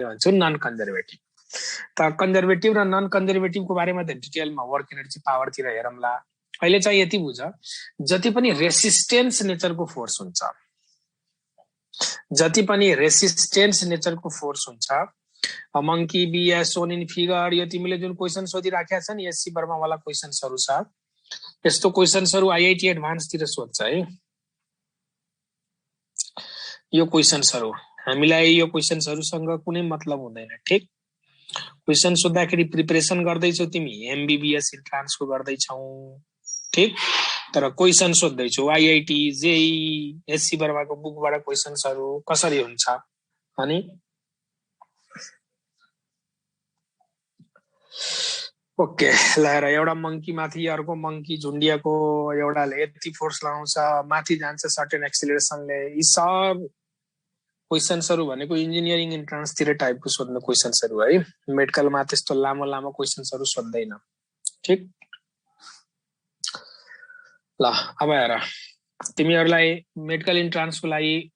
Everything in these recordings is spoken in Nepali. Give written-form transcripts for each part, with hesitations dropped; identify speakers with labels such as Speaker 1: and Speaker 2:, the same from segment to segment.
Speaker 1: भन्छौँ नन कन्जर्भेटिभ। त कन्जर्भेटिभ र नन कन्जर्भेटिभको बारेमा त डिटेलमा वर्क एनर्जी पावरतिर हेरौँला। अहिले चाहिँ यति बुझ, जति पनि रेसिस्टेन्स नेचरको फोर्स हुन्छ, जति पनि रेसिस्टेन्स नेचरको फोर्स हुन्छ, मंकी बी एज सोन इन फिगर, यो तिमीले जुन क्वेसन सोधिराखेका छ नि एससी वर्मावाला क्वेसन्सहरू छ, यस्तो क्वेसन्सहरू आईआईटी एडभान्सतिर सोध्छ है। यो क्वेसन्सहरू हामीलाई यो क्वेसन्सहरूसँग कुनै मतलब हुँदैन। ठिक, क्वेसन सोद्धाखेरि प्रिपरेसन गर्दैछौ तिमी, एमबीबीएस इन्ट्रान्सको गर्दैछौ, ठिक, तर क्वेसन सोध्दैछौ आईआईटी जेई एससी वर्माको बुकबाट क्वेसन्सहरू कसरी हुन्छ अनि ओके। ल हेर, एउटा मंकी माथि अर्को मंकी झुन्डिएको, एउटाले यति फोर्स लगाउँछ, माथि जान्छ सर्टेन एक्सिलरेसनले। यी सब क्वेसन्सहरू भनेको इन्जिनियरिङ इन्ट्रान्सतिर टाइपको सोध्ने क्वेसन्सहरू है। मेडिकलमा त्यस्तो लामो लामो क्वेसन्सहरू सोध्दैन। ठिक, ल अब हेर, तिमीहरूलाई मेडिकल इन्ट्रान्सको लागि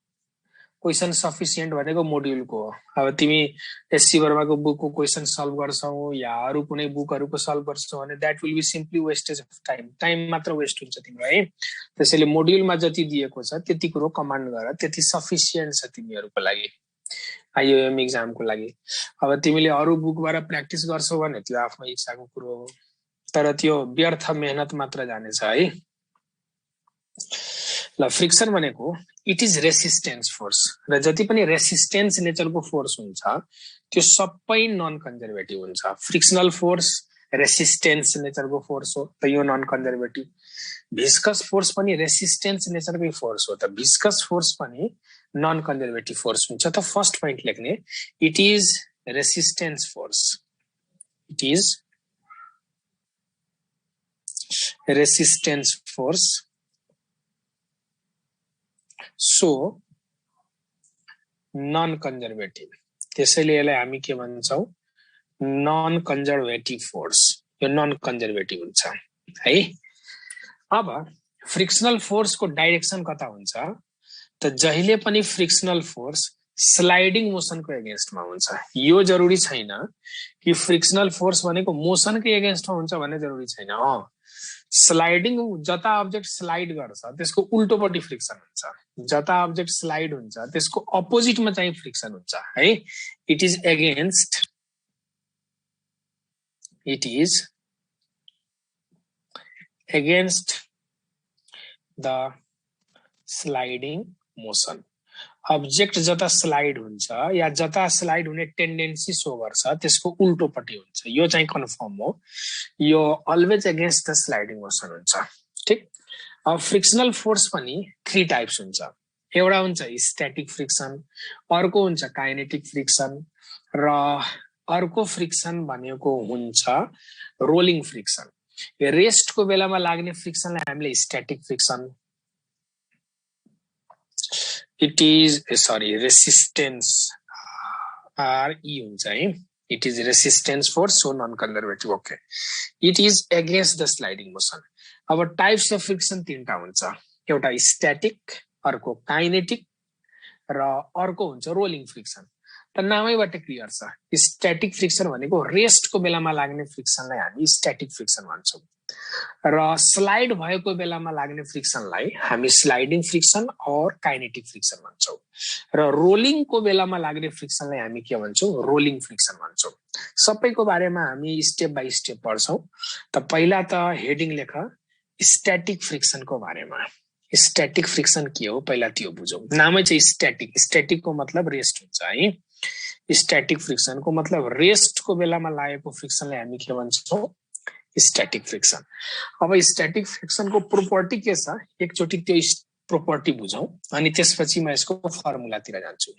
Speaker 1: क्वेसन सफिसियन्ट भनेको मोड्युलको हो। अब तिमी एससी वर्माको बुकको क्वेसन सल्भ गर्छौ या अरू कुनै बुकहरूको सल्भ गर्छौ भने that will be simply wastage of time, time मात्र वेस्ट हुन्छ तिम्रो है। त्यसैले मोड्युलमा जति दिएको छ त्यति कुरो कमान्ड गर, त्यति सफिसियन्ट छ तिमीहरूको लागि आइओएम एक्जामको लागि। अब तिमीले अरू बुकबाट प्र्याक्टिस गर्छौ भने त्यो आफ्नो इच्छाको कुरो हो, तर त्यो व्यर्थ मेहनत मात्र जानेछ है। ल, फ्रिक्सन भनेको इट इज रेसिस्टेन्स फोर्स, र जति पनि रेसिस्टेन्स नेचरको फोर्स हुन्छ त्यो सबै नन कन्जर्भेटिभ हुन्छ। फ्रिक्सनल फोर्स रेसिस्टेन्स नेचरको फोर्स हो, त यो नन कन्जर्भेटिभ। भिस्कस फोर्स पनि रेसिस्टेन्स नेचरकै फोर्स हो, त भिस्कस फोर्स पनि नन कन्जर्भेटिभ फोर्स हुन्छ। त फर्स्ट पोइन्ट लेख्ने, it is resistance force, it is resistance force, so non conservative. त्यसैले यसलाई हामी के भन्छौ, नन कन्जर्भेटिभ फोर्स। यो नन कन्जर्भेटिभ हुन्छ है। अब फ्रिक्सनल फोर्सको डाइरेक्सन कता हुन्छ त जहिले पनि फ्रिक्सनल फोर्स स्लाइडिङ मोसनको एगेन्स्टमा हुन्छ। यो जरुरी छैन कि फ्रिक्सनल फोर्स भनेको मोसनकै एगेन्स्टमा हुन्छ भन्ने जरुरी छैन। स्लाइडिङ, जता अब्जेक्ट स्लाइड गर्छ त्यसको उल्टोपट्टि फ्रिक्सन हुन्छ, जता अब्जेक्ट स्लाइड हुन्छ त्यसको अपोजिटमा चाहिँ फ्रिक्सन हुन्छ है। It is against, it is against the sliding motion. Object जता स्लाइड हुन्छ या जता स्लाइड हुने टेन्डेन्सी सो गर्छ त्यसको उल्टोपट्टि हुन्छ, यो चाहिँ कन्फर्म हो। यो always against the sliding motion हुन्छ। ठिक, अब फ्रिक्सनल फोर्स पनि 3 टाइप्स हुन्छ। एउटा हुन्छ स्ट्याटिक फ्रिक्सन, अर्को हुन्छ काइनेटिक फ्रिक्सन, र अर्को फ्रिक्सन भनेको हुन्छ रोलिङ फ्रिक्सन। रेस्टको बेलामा लाग्ने फ्रिक्सनलाई हामीले static friction, it is resistance आरई हुन्छ है। It is resistance force, so non conservative. Okay, it is against the sliding motion. अब टाइप्स अफ फ्रिक्सन 3टा हुन्छ, एउटा स्ट्याटिक, अर्को काइनेटिक र अर्को हुन्छ रोलिङ फ्रिक्सन। त नामैबाट क्लियर छ, स्ट्याटिक फ्रिक्सन भनेको रेस्टको बेलामा लाग्ने फ्रिक्सनलाई हामी स्ट्याटिक फ्रिक्सन भन्छौँ, र स्लाइड भएको बेलामा लाग्ने फ्रिक्सनलाई हामी स्लाइडिङ फ्रिक्सन और काइनेटिक फ्रिक्सन भन्छौँ, र रोलिङको बेलामा लाग्ने फ्रिक्सनलाई हामी के भन्छौँ, रोलिङ फ्रिक्सन भन्छौँ। सबैको बारेमा हामी स्टेप बाई स्टेप पढ्छौँ। त पहिला त हेडिङ लेख, स्ट्याटिक फ्रिक्सनको बारेमा। स्ट्याटिक फ्रिक्सन के हो पहिला त्यो बुझौँ। नामै चाहिँ स्ट्याटिक, स्ट्याटिकको मतलब रेस्ट हुन्छ है। स्ट्याटिक फ्रिक्सनको मतलब रेस्टको बेलामा लागेको फ्रिक्सनलाई हामी के भन्छौँ, स्ट्याटिक फ्रिक्सन। अब स्ट्याटिक फ्रिक्सनको प्रोपर्टी के छ, एकचोटि त्यो प्रोपर्टी बुझौँ अनि त्यसपछि म यसको फर्मुलातिर जान्छु।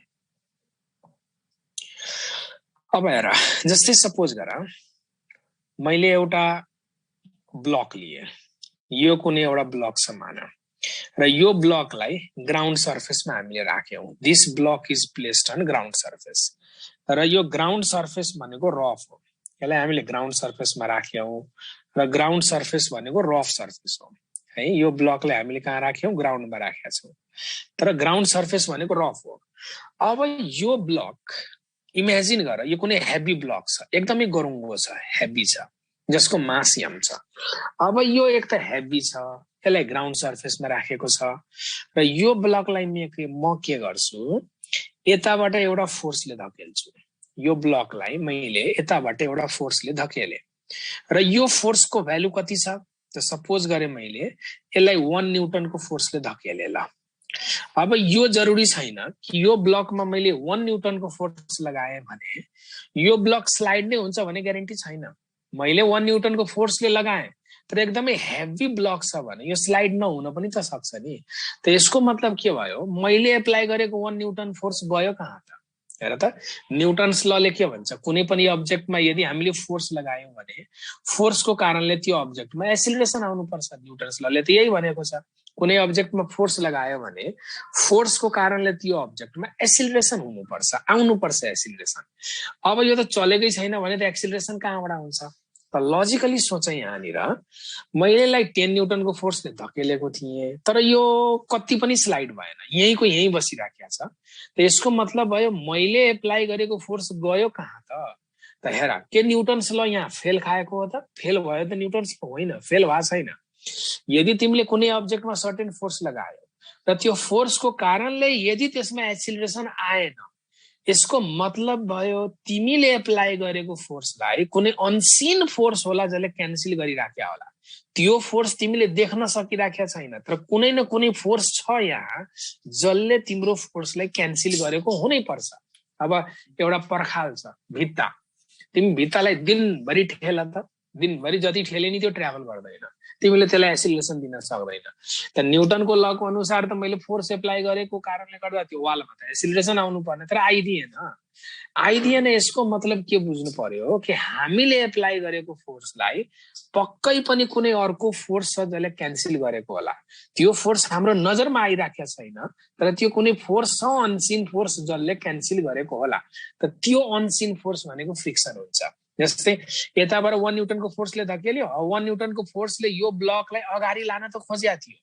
Speaker 1: अब हेर, जस्तै सपोज गर मैले एउटा ब्लक लिए, यो कुनै एउटा ब्लक छ मान, र यो ब्लकलाई ग्राउन्ड सर्फेसमा हामीले राख्यौं। This block is placed on ground surface, र यो ग्राउन्ड सर्फेस भनेको रफ हो, यसलाई हामीले ग्राउन्ड सर्फेसमा राख्यौं, र ग्राउन्ड सर्फेस भनेको रफ सर्फेस हो है। यो ब्लकलाई हामीले कहाँ राख्यौं, ग्राउन्डमा राखेका छौं, तर ग्राउन्ड सर्फेस भनेको रफ हो। अब यो ब्लक इमेजिन गर यो कुनै हेभी ब्लक छ, एकदमै गरुङ्गो छ, हेभी छ, जसको मास m छ। अब यो एक त हेभी छ, यसलाई ग्राउन्ड सर्फेसमा राखेको छ र यो ब्लकलाई म के गर्छु, यताबाट एउटा फोर्सले धकेल्छु। यो ब्लकलाई मैले यताबाट एउटा फोर्सले धकेले र यो फोर्सको भ्यालु कति छ त सपोज गरे मैले यसलाई 1 न्यूटनको फोर्सले धकेले ल। अब यो जरुरी छैन कि यो ब्लकमा मैले 1 न्यूटनको फोर्स लगाए भने यो ब्लक स्लाइड नै हुन्छ भन्ने ग्यारेन्टी छैन। मैले 1 न्यूटनको फोर्सले लगाए तर एकदमै हेभी ब्लक छ भने यो स्लाइड नहुन पनि त सक्छ नि। त यसको मतलब के भयो, मैले एप्लाई गरेको 1 न्यूटन फोर्स गयो कहाँ त? हेर त, न्यूटन्स लले के भन्छ, कुनै पनि अब्जेक्टमा यदि हामीले फोर्स लगायौं भने फोर्सको कारणले त्यो अब्जेक्टमा एसिलरेसन आउनुपर्छ। न्यूटन्स लले त यही भनेको छ, कुनै अब्जेक्टमा फोर्स लगायो भने फोर्सको कारणले त्यो अब्जेक्टमा एसिलरेसन हुनुपर्छ, आउनुपर्छ एसिलरेसन। अब यो त चलेकै छैन भने त एक्सिलरेसन कहाँबाट आउँछ त? लजिकली सोच यहाँनिर मैले यसलाई 10 न्यूटनको फोर्सले धकेलेको थिएँ तर यो कति पनि स्लाइड भएन, यहीँको यहीँ बसिराखेको छ। त यसको मतलब भयो मैले एप्लाई गरेको फोर्स गयो कहाँ त हेर, के न्यूटन्स ल यहाँ फेल खाएको हो त? फेल भयो त न्यूटन्स होइन, फेल भएको छैन। यदि तिमीले कुनै अब्जेक्टमा सर्टेन फोर्स लगायो र त्यो फोर्सको कारणले यदि त्यसमा एक्सिलरेसन आएन, यसको मतलब भयो तिमीले एप्लाई गरेको फोर्सलाई कुनै अनसिन फोर्स होला जसले क्यान्सल गरिराख्या होला। त्यो फोर्स तिमीले देख्न सकिराखेका छैन तर कुनै न कुनै फोर्स छ यहाँ जसले तिम्रो फोर्सलाई क्यान्सल गरेको हुनै पर्छ। अब एउटा पर्खाल छ, भित्ता, तिमी भित्तालाई दिनभरि ठेल त, दिनभरि जति ठेले नि त्यो ट्राभल गर्दैन, तिमीले त्यसलाई एसिलेसन दिन सक्दैन। त न्यूटनको लको अनुसार त मैले फोर्स एप्लाई गरेको कारणले गर्दा त्यो वालमा त एसिलेसन आउनु पर्ने तर आइदिएन। यसको मतलब के बुझ्नु पर्यो कि हामीले एप्लाई गरेको फोर्सलाई पक्कै पनि कुनै अर्को फोर्स छ जसले क्यान्सल गरेको होला। त्यो फोर्स हाम्रो नजरमा आइराखेको छैन तर त्यो कुनै फोर्स छ, अनसिन फोर्स जसले क्यान्सल गरेको होला। त त्यो अनसिन फोर्स भनेको फ्रिक्सन हुन्छ। जस्तै यताबाट 1 न्यूटनको फोर्सले धकेल्यो, 1 न्यूटनको फोर्सले यो ब्लकलाई अगाडि लान त खोजेको थियो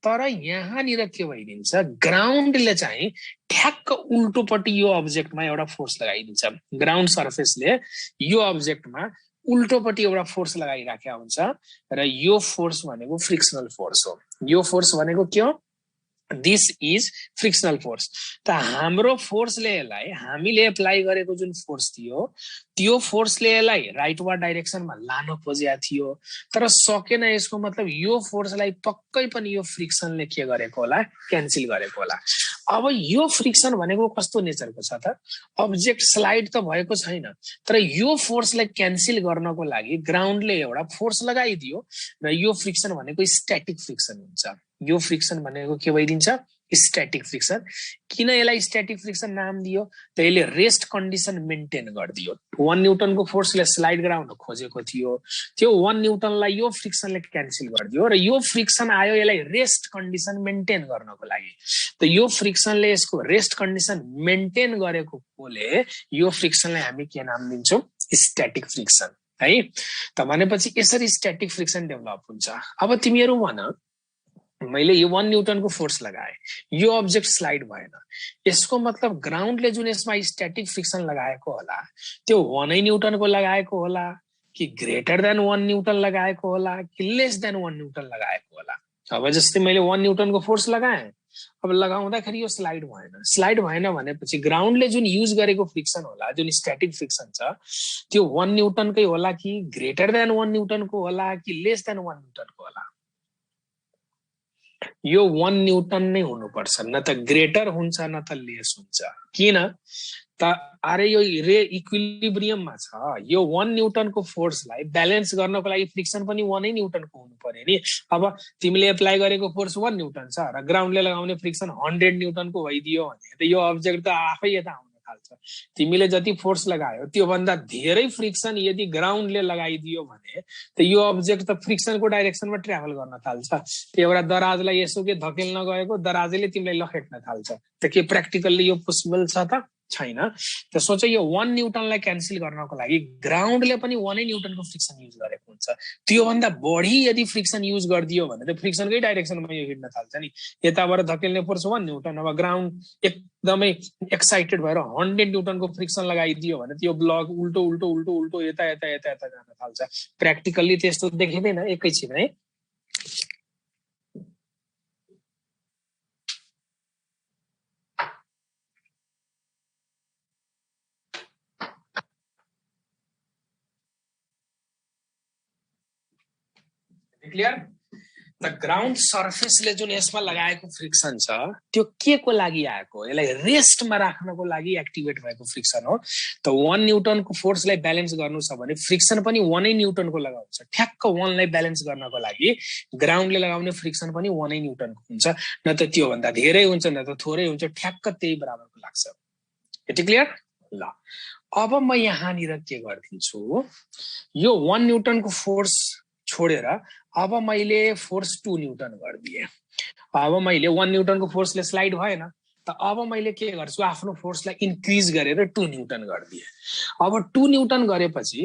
Speaker 1: तर यहाँनिर के भइदिन्छ, ग्राउन्डले चाहिँ ठ्याक्क उल्टोपट्टि यो अब्जेक्टमा एउटा फोर्स लगाइदिन्छ। ग्राउन्ड सर्फेसले यो अब्जेक्टमा उल्टोपट्टि एउटा फोर्स लगाइराखेको हुन्छ र यो फोर्स भनेको फ्रिक्सनल फोर्स हो। यो फोर्स भनेको के हो? This is frictional force. त हाम्रो फोर्सले यसलाई, हामीले एप्लाई गरेको जुन फोर्स थियो त्यो फोर्सले यसलाई राइटवार्ड डाइरेक्सनमा लान खोजेको थियो तर सकेन। यसको मतलब यो फोर्सलाई पक्कै पनि यो फ्रिक्सनले के गरेको होला, क्यान्सल गरेको होला। अब यो फ्रिक्सन भनेको कस्तो नेचरको छ त? अब्जेक्ट स्लाइड त भएको छैन तर यो फोर्सलाई क्यान्सल गर्नको लागि ग्राउन्डले एउटा फोर्स लगाइदियो र यो फ्रिक्सन भनेको स्ट्याटिक फ्रिक्सन हुन्छ। यो फ्रिक्सन भनेको के भइदिन्छ, स्ट्याटिक फ्रिक्सन। किन यसलाई स्ट्याटिक फ्रिक्सन नाम दियो त यसले रेस्ट कन्डिसन मेन्टेन गरिदियो। 1 न्यूटनको फोर्सले स्लाइड ग्राउन्ड खोजेको थियो, त्यो 1 न्यूटनलाई यो फ्रिक्सनले क्यान्सल गरिदियो र यो फ्रिक्सन आयो यसलाई रेस्ट कन्डिसन मेन्टेन गर्नको लागि। त यो फ्रिक्सनले यसको रेस्ट कन्डिसन मेन्टेन गरेकोले यो फ्रिक्सनलाई हामी के नाम दिन्छौँ, स्ट्याटिक फ्रिक्सन है। त भनेपछि यसरी स्ट्याटिक फ्रिक्सन डेभलप हुन्छ। अब तिमीहरू भन, मैले यो 1 न्यूटनको फोर्स लगाए, यो अब्जेक्ट स्लाइड भएन, यसको मतलब ग्राउन्डले जुन यसमा स्ट्याटिक फ्रिक्सन लगाएको होला त्यो 1 न्यूटनको लगाएको होला कि ग्रेटर देन 1 न्यूटन लगाएको होला कि लेस देन 1 न्यूटन लगाएको होला। अब जस्तै मैले 1 न्यूटनको फोर्स लगाएँ, अब लगाउँदाखेरि यो स्लाइड भएन भनेपछि ग्राउन्डले जुन युज गरेको फ्रिक्सन होला, जुन स्ट्याटिक फ्रिक्सन छ त्यो 1 न्यूटनकै होला कि ग्रेटर देन 1 न्यूटनको होला कि लेस देन 1 न्यूटनको होला? यो 1 न्यूटन नै हुनुपर्छ, न त ग्रेटर हुन्छ न त लेस हुन्छ। किन त? अरे यो रे इक्विलिब्रियममा छ, यो 1 न्यूटनको फोर्सलाई ब्यालेन्स गर्नको लागि फ्रिक्सन पनि 1 न्यूटनको हुनु पर्यो नि। अब तिमीले एप्लाई गरेको फोर्स 1 न्यूटन छ र ग्राउन्डले लगाउने फ्रिक्सन 100 न्यूटनको भइदियो भने त यो अब्जेक्ट त आफै यता आउन थाल्छ। तिमीले जति फोर्स लगायो त्यो भन्दा धेरै फ्रिक्सन यदि ग्राउन्डले लगाइदियो भने त यो अब्जेक्ट त फ्रिक्सनको डाइरेक्सनमा ट्राभल गर्न थाल्छ। एउटा दराजलाई यसो के धकेल्न गएको दराजले तिमीलाई लखेट्न थाल्छ। त के प्र्याक्टिकल्ली यो पोसिबल छ त? छैन। त्यसो चाहिँ यो 1 न्यूटनलाई क्यान्सल गर्नको लागि ग्राउन्डले पनि 1 न्यूटनको फ्रिक्सन युज गरेको हुन्छ। त्यो भन्दा बढी यदि फ्रिक्सन युज गरिदियो भने त फ्रिक्सनकै डाइरेक्सनमा यो हिड्न थाल्छ नि। यताबाट धकेल्ने फोर्स 1 न्यूटन, अब ग्राउन्ड एकदमै एक्साइटेड भएर 100 न्यूटनको फ्रिक्सन लगाइदियो भने त्यो ब्लक उल्टो उल्टो उल्टो उल्टो यता यता यता यता जान थाल्छ। प्र्याक्टिकल्ली त्यस्तो देखिँदैन एकैछिन है। क्लियर? द ग्राउन्ड सर्फेसले जुन यसमा लगाएको फ्रिक्सन छ त्यो के को लागि आएको, यसलाई रेस्टमा राख्नको लागि एक्टिभेट भएको फ्रिक्सन हो। त 1 न्यूटनको फोर्सलाई ब्यालेन्स गर्नु छ भने फ्रिक्सन पनि 1 न्यूटनको लगाउँछ। ठ्याक्क 1 लाई ब्यालेन्स गर्नको लागि ग्राउन्डले लगाउने फ्रिक्सन पनि 1 न्यूटनको हुन्छ, न त त्यो भन्दा धेरै हुन्छ न त थोरै हुन्छ, ठ्याक्क त्यही बराबरको लाग्छ। यति क्लियर? ल अब म यहाँनिर के गर्दिन्छु, यो 1 न्यूटनको फोर्स छोडेर अब मैले फोर्स 2 न्यूटन गरिदिएँ। अब मैले 1 न्यूटनको फोर्सले स्लाइड भएन, त अब मैले के गर्छु, आफ्नो फोर्सलाई इन्क्रिज गरेर 2 न्यूटन गरिदिएँ। अब 2 न्यूटन गरेपछि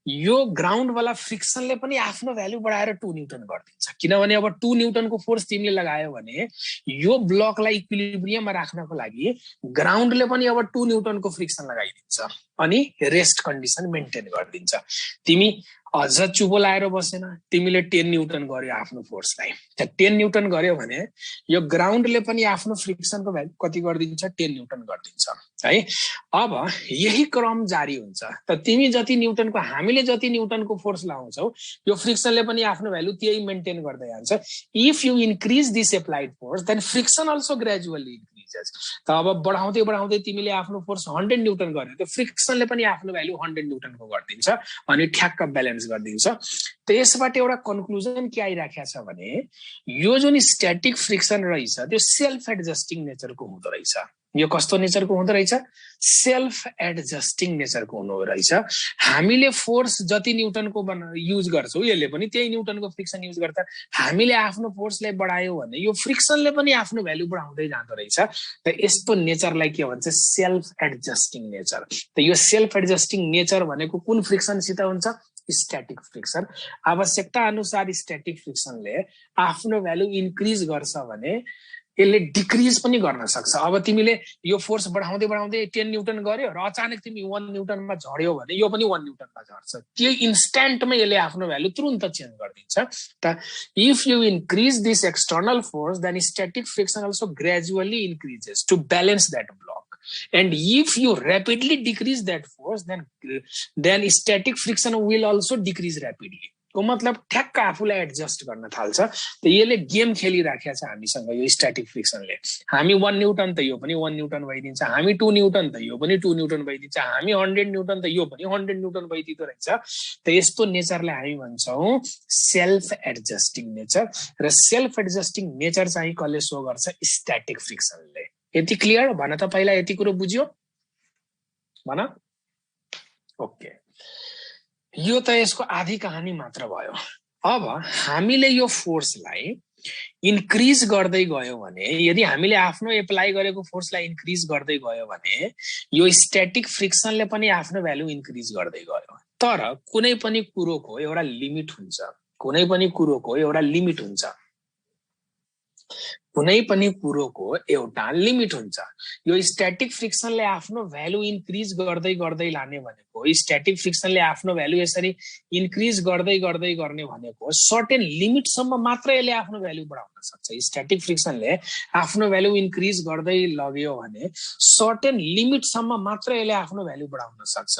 Speaker 1: यो ग्राउन्ड वाला फ्रिक्सनले पनि आफ्नो भ्यालु बढाएर 2 न्यूटन गरिदिन्छ, किनभने अब 2 न्यूटनको फोर्स तिमीले लगायो भने यो ब्लकलाई इक्विलिब्रियममा राख्नको लागि ग्राउन्डले पनि अब 2 न्यूटनको फ्रिक्सन लगाइदिन्छ अनि रेस्ट कन्डिसन मेन्टेन गरिदिन्छ। तिमी अझ चुपो लाएर बसेन, तिमीले 10 न्यूटन गर्यो आफ्नो फोर्सलाई, 10 न्यूटन गर्यो भने यो ग्राउन्डले पनि आफ्नो फ्रिक्सनको भ्यालु कति गरिदिन्छ, 10 न्यूटन गरिदिन्छ है। अब यही क्रम जारी हुन्छ। त तिमी जति न्यूटनको, हामीले जति न्यूटनको फोर्स लाउँछौ यो फ्रिक्सनले पनि आफ्नो भ्यालु त्यही मेन्टेन गर्दै जान्छ। If you increase this applied force then friction also gradually increases. त अब बढाउँदै बढाउँदै तिमीले आफ्नो फोर्स 100 न्यूटन गर्यो, त्यो फ्रिक्सनले पनि आफ्नो भ्यालु 100 न्यूटनको गरिदिन्छ अनि ठ्याक्क ब्यालेन्स गरिदिन्छ। त यसबाट एउटा कन्क्लुजन के आइराखेको छ भने यो जुन स्ट्याटिक फ्रिक्सन रहेछ त्यो सेल्फ एडजस्टिङ नेचरको हुँदो रहेछ। यो कस्तो नेचरको हुँदो रहेछ, सेल्फ एडजस्टिङ नेचरको हुँदो रहेछ। हामीले फोर्स जति न्यूटनको युज गर्छौँ यसले पनि त्यही न्यूटनको फ्रिक्सन युज गर्छ। हामीले आफ्नो फोर्सलाई बढायो भने यो फ्रिक्सनले पनि आफ्नो भ्यालु बढाउँदै जाँदो रहेछ। त यस्तो नेचरलाई के भन्छ, सेल्फ एडजस्टिङ नेचर। त यो सेल्फ एडजस्टिङ नेचर भनेको कुन फ्रिक्सनसित हुन्छ, स्ट्याटिक फ्रिक्सन। आवश्यकता अनुसार स्ट्याटिक फ्रिक्सनले आफ्नो भ्यालु इन्क्रिज गर्छ भने यसले डिक्रिज पनि गर्न सक्छ। अब तिमीले यो फोर्स बढाउँदै बढाउँदै 10 न्यूटन गर्यो र अचानक तिमी 1 न्यूटनमा झर्यो भने यो पनि 1 न्यूटनमा झर्छ। त्यो इन्स्ट्यान्टमा यसले आफ्नो भ्यालु तुरुन्त चेन्ज गरिदिन्छ। त if you increase this external force then static friction also gradually increases to balance that block. And if you rapidly decrease that force, then static friction will also decrease rapidly. को मतलब ठ्याक्क आफूलाई एडजस्ट गर्न थाल्छ। त यसले गेम खेलिराखेको छ हामीसँग यो स्ट्याटिक फ्रिक्सनले। हामी 1 न्यूटन त यो पनि 1 न्यूटन भइदिन्छ, हामी 2 न्यूटन त यो पनि 2 न्यूटन भइदिन्छ, हामी 100 न्यूटन त यो पनि 100 न्यूटन भइदिँदो रहेछ। त यस्तो नेचरलाई हामी भन्छौँ सेल्फ एडजस्टिङ नेचर। र सेल्फ एडजस्टिङ नेचर चाहिँ कसले सो गर्छ, स्ट्याटिक फ्रिक्सनले। यति क्लियर भन त, पहिला यति कुरो बुझ्यो भन। ओके, यो त यसको आधी कहानी मात्र भयो। अब हामीले यो फोर्सलाई इन्क्रिज गर्दै गयो भने, यदि हामीले आफ्नो एप्लाई गरेको फोर्सलाई इन्क्रिज गर्दै गयो भने यो स्ट्याटिक फ्रिक्सनले पनि आफ्नो भ्यालु इन्क्रिज गर्दै गयो। तर कुनै पनि कुरोको एउटा लिमिट हुन्छ, कुनै पनि कुरोको एउटा लिमिट हुन्छ, कुनै पनि कुरोको एउटा लिमिट हुन्छ। यो स्ट्याटिक फ्रिक्सनले आफ्नो भ्यालु इन्क्रिज गर्दै गर्दै लाने भनेको, स्ट्याटिक फ्रिक्सनले आफ्नो भ्यालु यसरी इन्क्रिज गर्दै गर्दै गर्ने भनेको सर्टेन लिमिटसम्म मात्र यसले आफ्नो भ्यालु बढाउन सक्छ। स्ट्याटिक फ्रिक्सनले आफ्नो भ्यालु इन्क्रिज गर्दै लग्यो भने सर्टेन लिमिटसम्म मात्र यसले आफ्नो भ्यालु बढाउन सक्छ।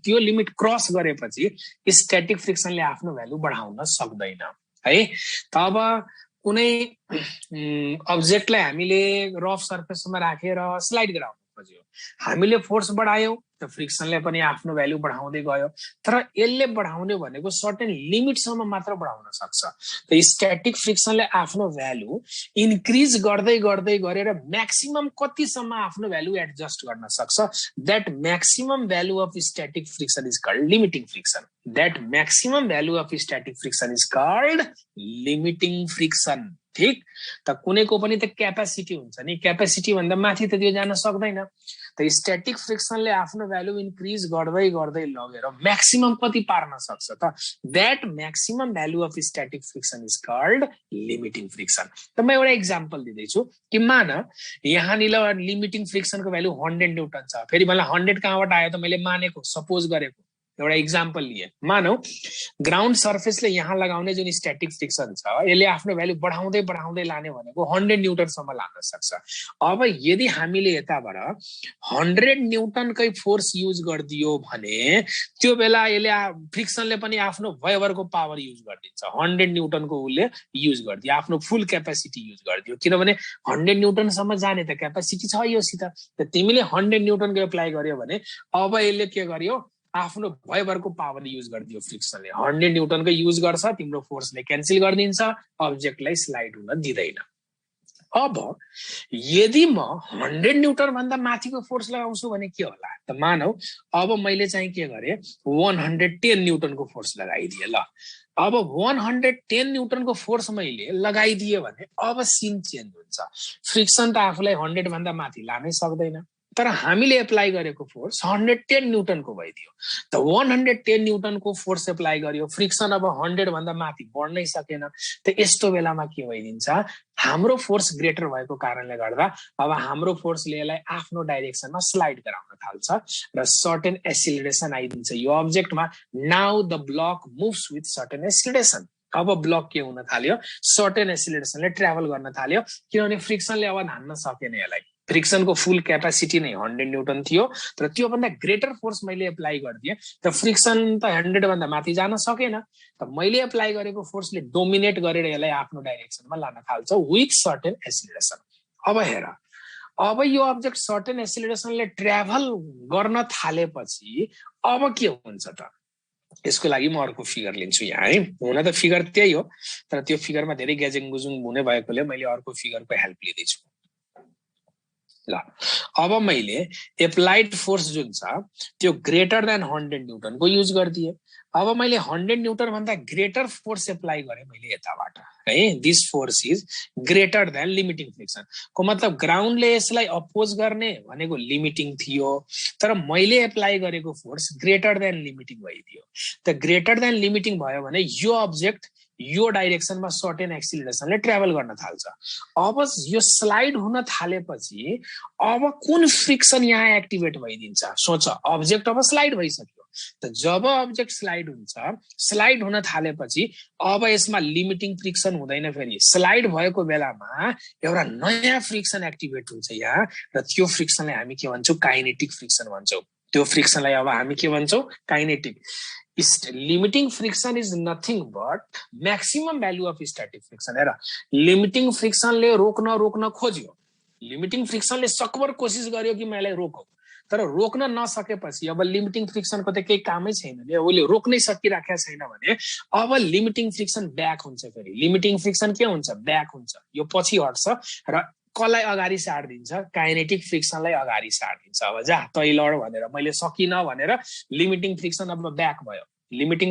Speaker 1: त्यो लिमिट क्रस गरेपछि स्ट्याटिक फ्रिक्सनले आफ्नो भ्यालु बढाउन सक्दैन है। त अब कुनै अब्जेक्टलाई हामीले रफ सर्फेसमा राखेर स्लाइड गराउन खोज्यो, हामीले फोर्स बढायौं त फ्रिक्सनले पनि आफ्नो भ्यालु बढाउँदै गयो। तर यसले बढाउने भनेको सर्टेन लिमिटसम्म मात्र बढाउन सक्छ। त स्ट्याटिक फ्रिक्सनले आफ्नो भ्यालु इन्क्रिज गर्दै गर्दै गरेर म्याक्सिमम कतिसम्म आफ्नो भ्यालु एडजस्ट गर्न सक्छ, that maximum value of static friction is called limiting friction. That maximum value of static friction is called limiting friction. ठीक, त कुनैको पनि त क्यापेसिटी हुन्छ नि, क्यापेसिटी भन्दा माथि त त्यो जान सक्दैन। त स्ट्याटिक फ्रिक्सनले आफ्नो भ्यालु इन्क्रिज गर्दै गर्दै लगेर म्याक्सिमम कति पार्न सक्छ त that maximum value of static friction is called limiting friction त म एउटा एक्जाम्पल दिँदैछु कि मान यहाँनिर लिमिटिङ फ्रिक्सनको भ्यालु 100 न्यूटन छ फेरि मलाई 100 कहाँबाट आयो त मैले मानेको सपोज गरेको एउटा एक्जाम्पल लिए मानौ ग्राउन्ड सर्फेसले यहाँ लगाउने जुन स्ट्याटिक फ्रिक्सन छ यसले आफ्नो भ्यालु बढाउँदै बढाउँदै लाने भनेको 100 न्यूटनसम्म लान सक्छ अब यदि हामीले यताबाट 100 न्यूटनकै फोर्स युज गरिदियो भने त्यो बेला यसले फ्रिक्सनले पनि आफ्नो भयभरको पावर युज गरिदिन्छ 100 न्यूटनको उसले युज गरिदियो आफ्नो फुल क्यापेसिटी युज गरिदियो किनभने 100 न्यूटनसम्म जाने त क्यापेसिटी छ योसित त तिमीले 100 न्यूटनको एप्लाई गर्यो भने अब यसले के गर्यो आफ्नो भयभरको पावर युज गरिदियो फ्रिक्सनले 100 न्यूटनको युज गर्छ तिम्रो फोर्सले क्यान्सल गरिदिन्छ अब्जेक्टलाई स्लाइड हुन दिँदैन अब यदि म 100 न्यूटन भन्दा माथिको फोर्स लगाउँछु भने के होला त मानौ अब मैले चाहिँ के गरे 110 न्यूटनको फोर्स लगाइदिए ल अब 110 न्यूटनको फोर्स मैले लगाइदिए भने अब सिन चेन्ज हुन्छ फ्रिक्सन त आफूलाई 100 भन्दा माथि लानै सक्दैन तर हामीले एप्लाई गरेको फोर्स 110 न्यूटनको भइदियो त 110 न्यूटनको फोर्स एप्लाई गर्यो फ्रिक्सन अब 100 भन्दा माथि बढ्नै सकेन त यस्तो बेलामा के भइदिन्छ हाम्रो फोर्स ग्रेटर भएको कारणले गर्दा अब हाम्रो फोर्सले यसलाई आफ्नो डाइरेक्सनमा स्लाइड गराउन थाल्छ र सर्टेन एक्सिलरेसन आइदिन्छ यो अब्जेक्टमा now the block moves with certain acceleration अब ब्लक के हुन थाल्यो सर्टेन एक्सिलरेसनले ट्राभल गर्न थाल्यो किनभने फ्रिक्सनले अब धान्न सकेन यसलाई फ्रिक्सनको फुल क्यापेसिटी नै 100 न्यूटन थियो तर त्यो भन्दा ग्रेटर फोर्स मैले एप्लाई गर्दिए त फ्रिक्सन त 100 भन्दा माथि जान सकेन त मैले एप्लाई गरेको फोर्सले डोमिनेट गरेर यसलाई आफ्नो डाइरेक्सनमा लान थाल्छ विथ सर्टेन एक्सिलरेसन अब हेर अब यो अब्जेक्ट सर्टेन एक्सिलरेसनले ट्राभल गर्न थालेपछि अब के हुन्छ त यसको लागि म अर्को फिगर लिन्छु यहाँ है हुन त फिगर त्यही हो तर त्यो फिगरमा धेरै ग्याजिङ गुजुङ हुने भएकोले मैले अर्को फिगरको हेल्प लिँदैछु ल अब मैले एप्लाइड फोर्स जुन छ त्यो ग्रेटर देन 100 न्यूटनको युज गरिदिए अब मैले 100 न्यूटन भन्दा ग्रेटर फोर्स एप्लाई गरेँ मैले यताबाट है this force is greater than limiting friction को मतलब ग्राउन्डले यसलाई अपोज गर्ने भनेको लिमिटिङ थियो तर मैले एप्लाई गरेको फोर्स ग्रेटर देन लिमिटिङ भइदियो त ग्रेटर देन लिमिटिङ भयो भने यो अब्जेक्ट यो डाइरेक्सनमा सर्टेन एक्सिलरेसनले ट्राभल गर्न थाल्छ अब यो स्लाइड हुन थालेपछि अब कुन फ्रिक्सन यहाँ एक्टिभेट भइदिन्छ सोच अब्जेक्ट अब स्लाइड भइसक्यो त जब अब्जेक्ट स्लाइड हुन्छ स्लाइड हुन थालेपछि अब यसमा लिमिटिङ फ्रिक्सन हुँदैन फेरि स्लाइड भएको बेलामा एउटा नयाँ फ्रिक्सन एक्टिभेट हुन्छ यहाँ र त्यो फ्रिक्सनलाई हामी के भन्छौँ काइनेटिक फ्रिक्सन भन्छौँ त्यो फ्रिक्सनलाई अब हामी के भन्छौँ kinetic limiting friction is nothing but maximum value of static friction हेर लिमिटिङ फ्रिक्सनले रोक्न खोज्यो लिमिटिङ फ्रिक्सनले सकभर कोसिस गर्यो कि मैले रोकौ तर रोक्न नसकेपछि अब लिमिटिङ फ्रिक्सनको त केही कामै छैन नि उसले रोक्नै सकिराखेको छैन भने अब लिमिटिङ फ्रिक्सन ब्याक हुन्छ फेरि लिमिटिङ फ्रिक्सन के हुन्छ ब्याक हुन्छ यो पछि हट्छ र कसलाई अगाडि सार्दिन्छ काइनेटिक फ्रिक्सनलाई अगाडि सार्दिन्छ अब जा तै लड भनेर मैले सकिन भनेर लिमिटिङ फ्रिक्सन अब ब्याक भयो लिमिटिङ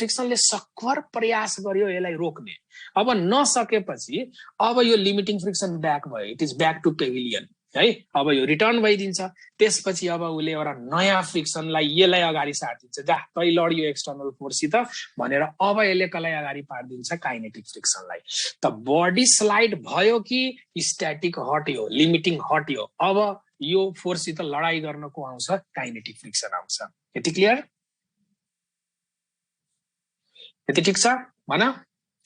Speaker 1: फ्रिक्सनले सकभर प्रयास गर्यो यसलाई रोक्ने अब नसकेपछि अब यो लिमिटिङ फ्रिक्सन ब्याक भयो it is back to pavilion है अब यो रिटर्न भइदिन्छ त्यसपछि अब उसले एउटा नयाँ फ्रिक्सनलाई यसलाई अगाडि सार्दिन्छ जा तै लड यो एक्सटर्नल फोर्ससित भनेर अब यसले कसलाई अगाडि पार्दिन्छ काइनेटिक फ्रिक्सनलाई त बडी स्लाइड भयो कि स्ट्याटिक हट्यो लिमिटिङ हट्यो अब यो फोर्ससित लडाई गर्न को आउँछ काइनेटिक फ्रिक्सन आउँछ यति क्लियर यति ठिक छ भन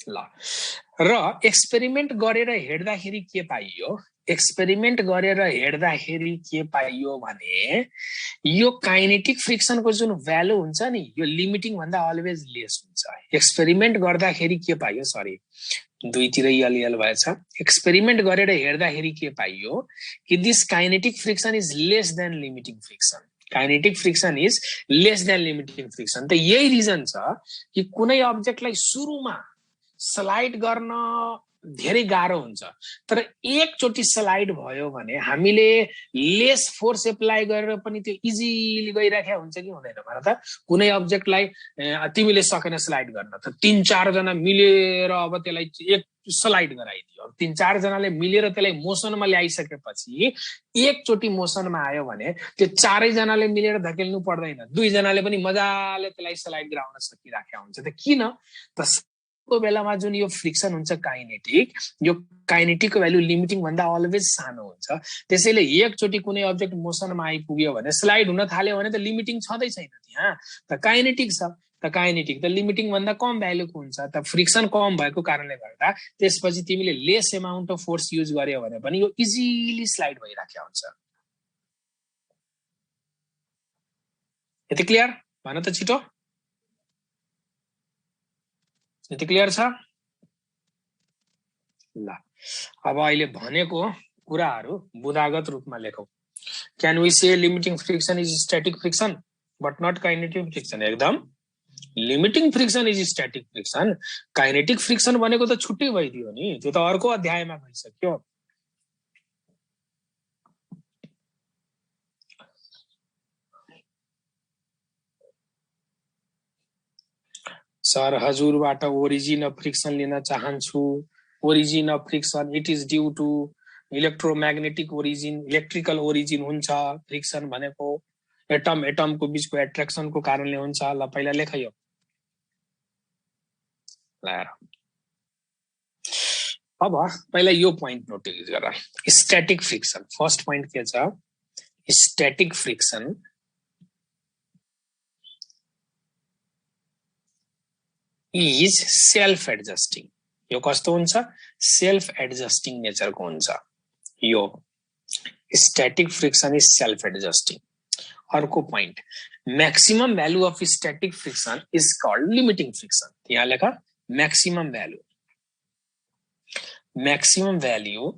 Speaker 1: ल र एक्सपेरिमेन्ट गरेर हेर्दाखेरि के पाइयो भने यो काइनेटिक फ्रिक्सनको जुन भ्यालु हुन्छ नि यो लिमिटिङ भन्दा अलवेज लेस हुन्छ एक्सपेरिमेन्ट गर्दाखेरि के पाइयो सरी दुईतिर यल भएछ एक्सपेरिमेन्ट गरेर हेर्दाखेरि के पाइयो कि this kinetic friction is less than limiting friction kinetic friction is less than limiting friction त यही रिजन छ कि कुनै अब्जेक्टलाई सुरुमा स्लाइड गर्न धेरै गाह्रो हुन्छ। तर एकचोटि स्लाइड भयो भने हामीले लेस फोर्स एप्लाई गरेर पनि त्यो इजिली गइराखेको हुन्छ कि हुँदैन भन त। कुनै अब्जेक्टलाई तिमीले सकेन स्लाइड गर्न, त 3-4 जना मिलेर अब त्यसलाई एक स्लाइड गराइदियो। 3-4 जनाले मिलेर त्यसलाई मोसनमा ल्याइसकेपछि एकचोटि मोसनमा आयो भने त्यो 4 जनाले मिलेर धकेल्नु पर्दैन, 2 जनाले पनि मजाले त्यसलाई स्लाइड गराउन सकिराखेको हुन्छ। त किन त को बेलामा जुन यो फ्रिक्सन हुन्छ काइनेटिक, यो काइनेटिकको भ्यालु लिमिटिङ भन्दा अलवेज सानो हुन्छ। त्यसैले एकचोटि कुनै अब्जेक्ट मोसनमा आइपुग्यो भने स्लाइड हुन थाल्यो भने त लिमिटिङ छँदै छैन त्यहाँ, त काइनेटिक छ। त काइनेटिक त लिमिटिङ भन्दा कम भ्यालुको हुन्छ। त फ्रिक्सन कम भएको कारणले गर्दा त्यसपछि तिमीले lace amount of force use गर्यो भने पनि यो इजिली स्लाइड भइराखेको हुन्छ। यति क्लियर भन त छिटो, यति क्लियर छ? ल अब अहिले भनेको कुराहरू बुदागत रूपमा लेखौं। Can we say limiting friction is static friction but not kinetic friction? एकदम limiting friction is static friction. Kinetic friction भनेको त छुट्टै भइदियो नि, त्यो त अर्को अध्यायमा भइसक्यो। सर हजुरबाट ओरिजिन अफ फ्रिक्सन लिन चाहन्छु। Origin of friction it is due to electromagnetic origin, electrical origin हुन्छ फ्रिक्सन भनेको। एटम एटमको बीचको एट्र्याक्सनको कारणले हुन्छ। ल पहिला लेखायो ल। अब पहिला यो पोइन्ट नोटिस गर, स्ट्याटिक फ्रिक्सन। फर्स्ट पोइन्ट के छ? Static friction is self adjusting. यो कस्तो हुन्छ? सेल्फ एडजस्टिङ नेचरको हुन्छ। यो static friction is self adjusting. अर्को point, maximum value of static friction is called limiting friction. यहाँ लेखा maximum value, maximum value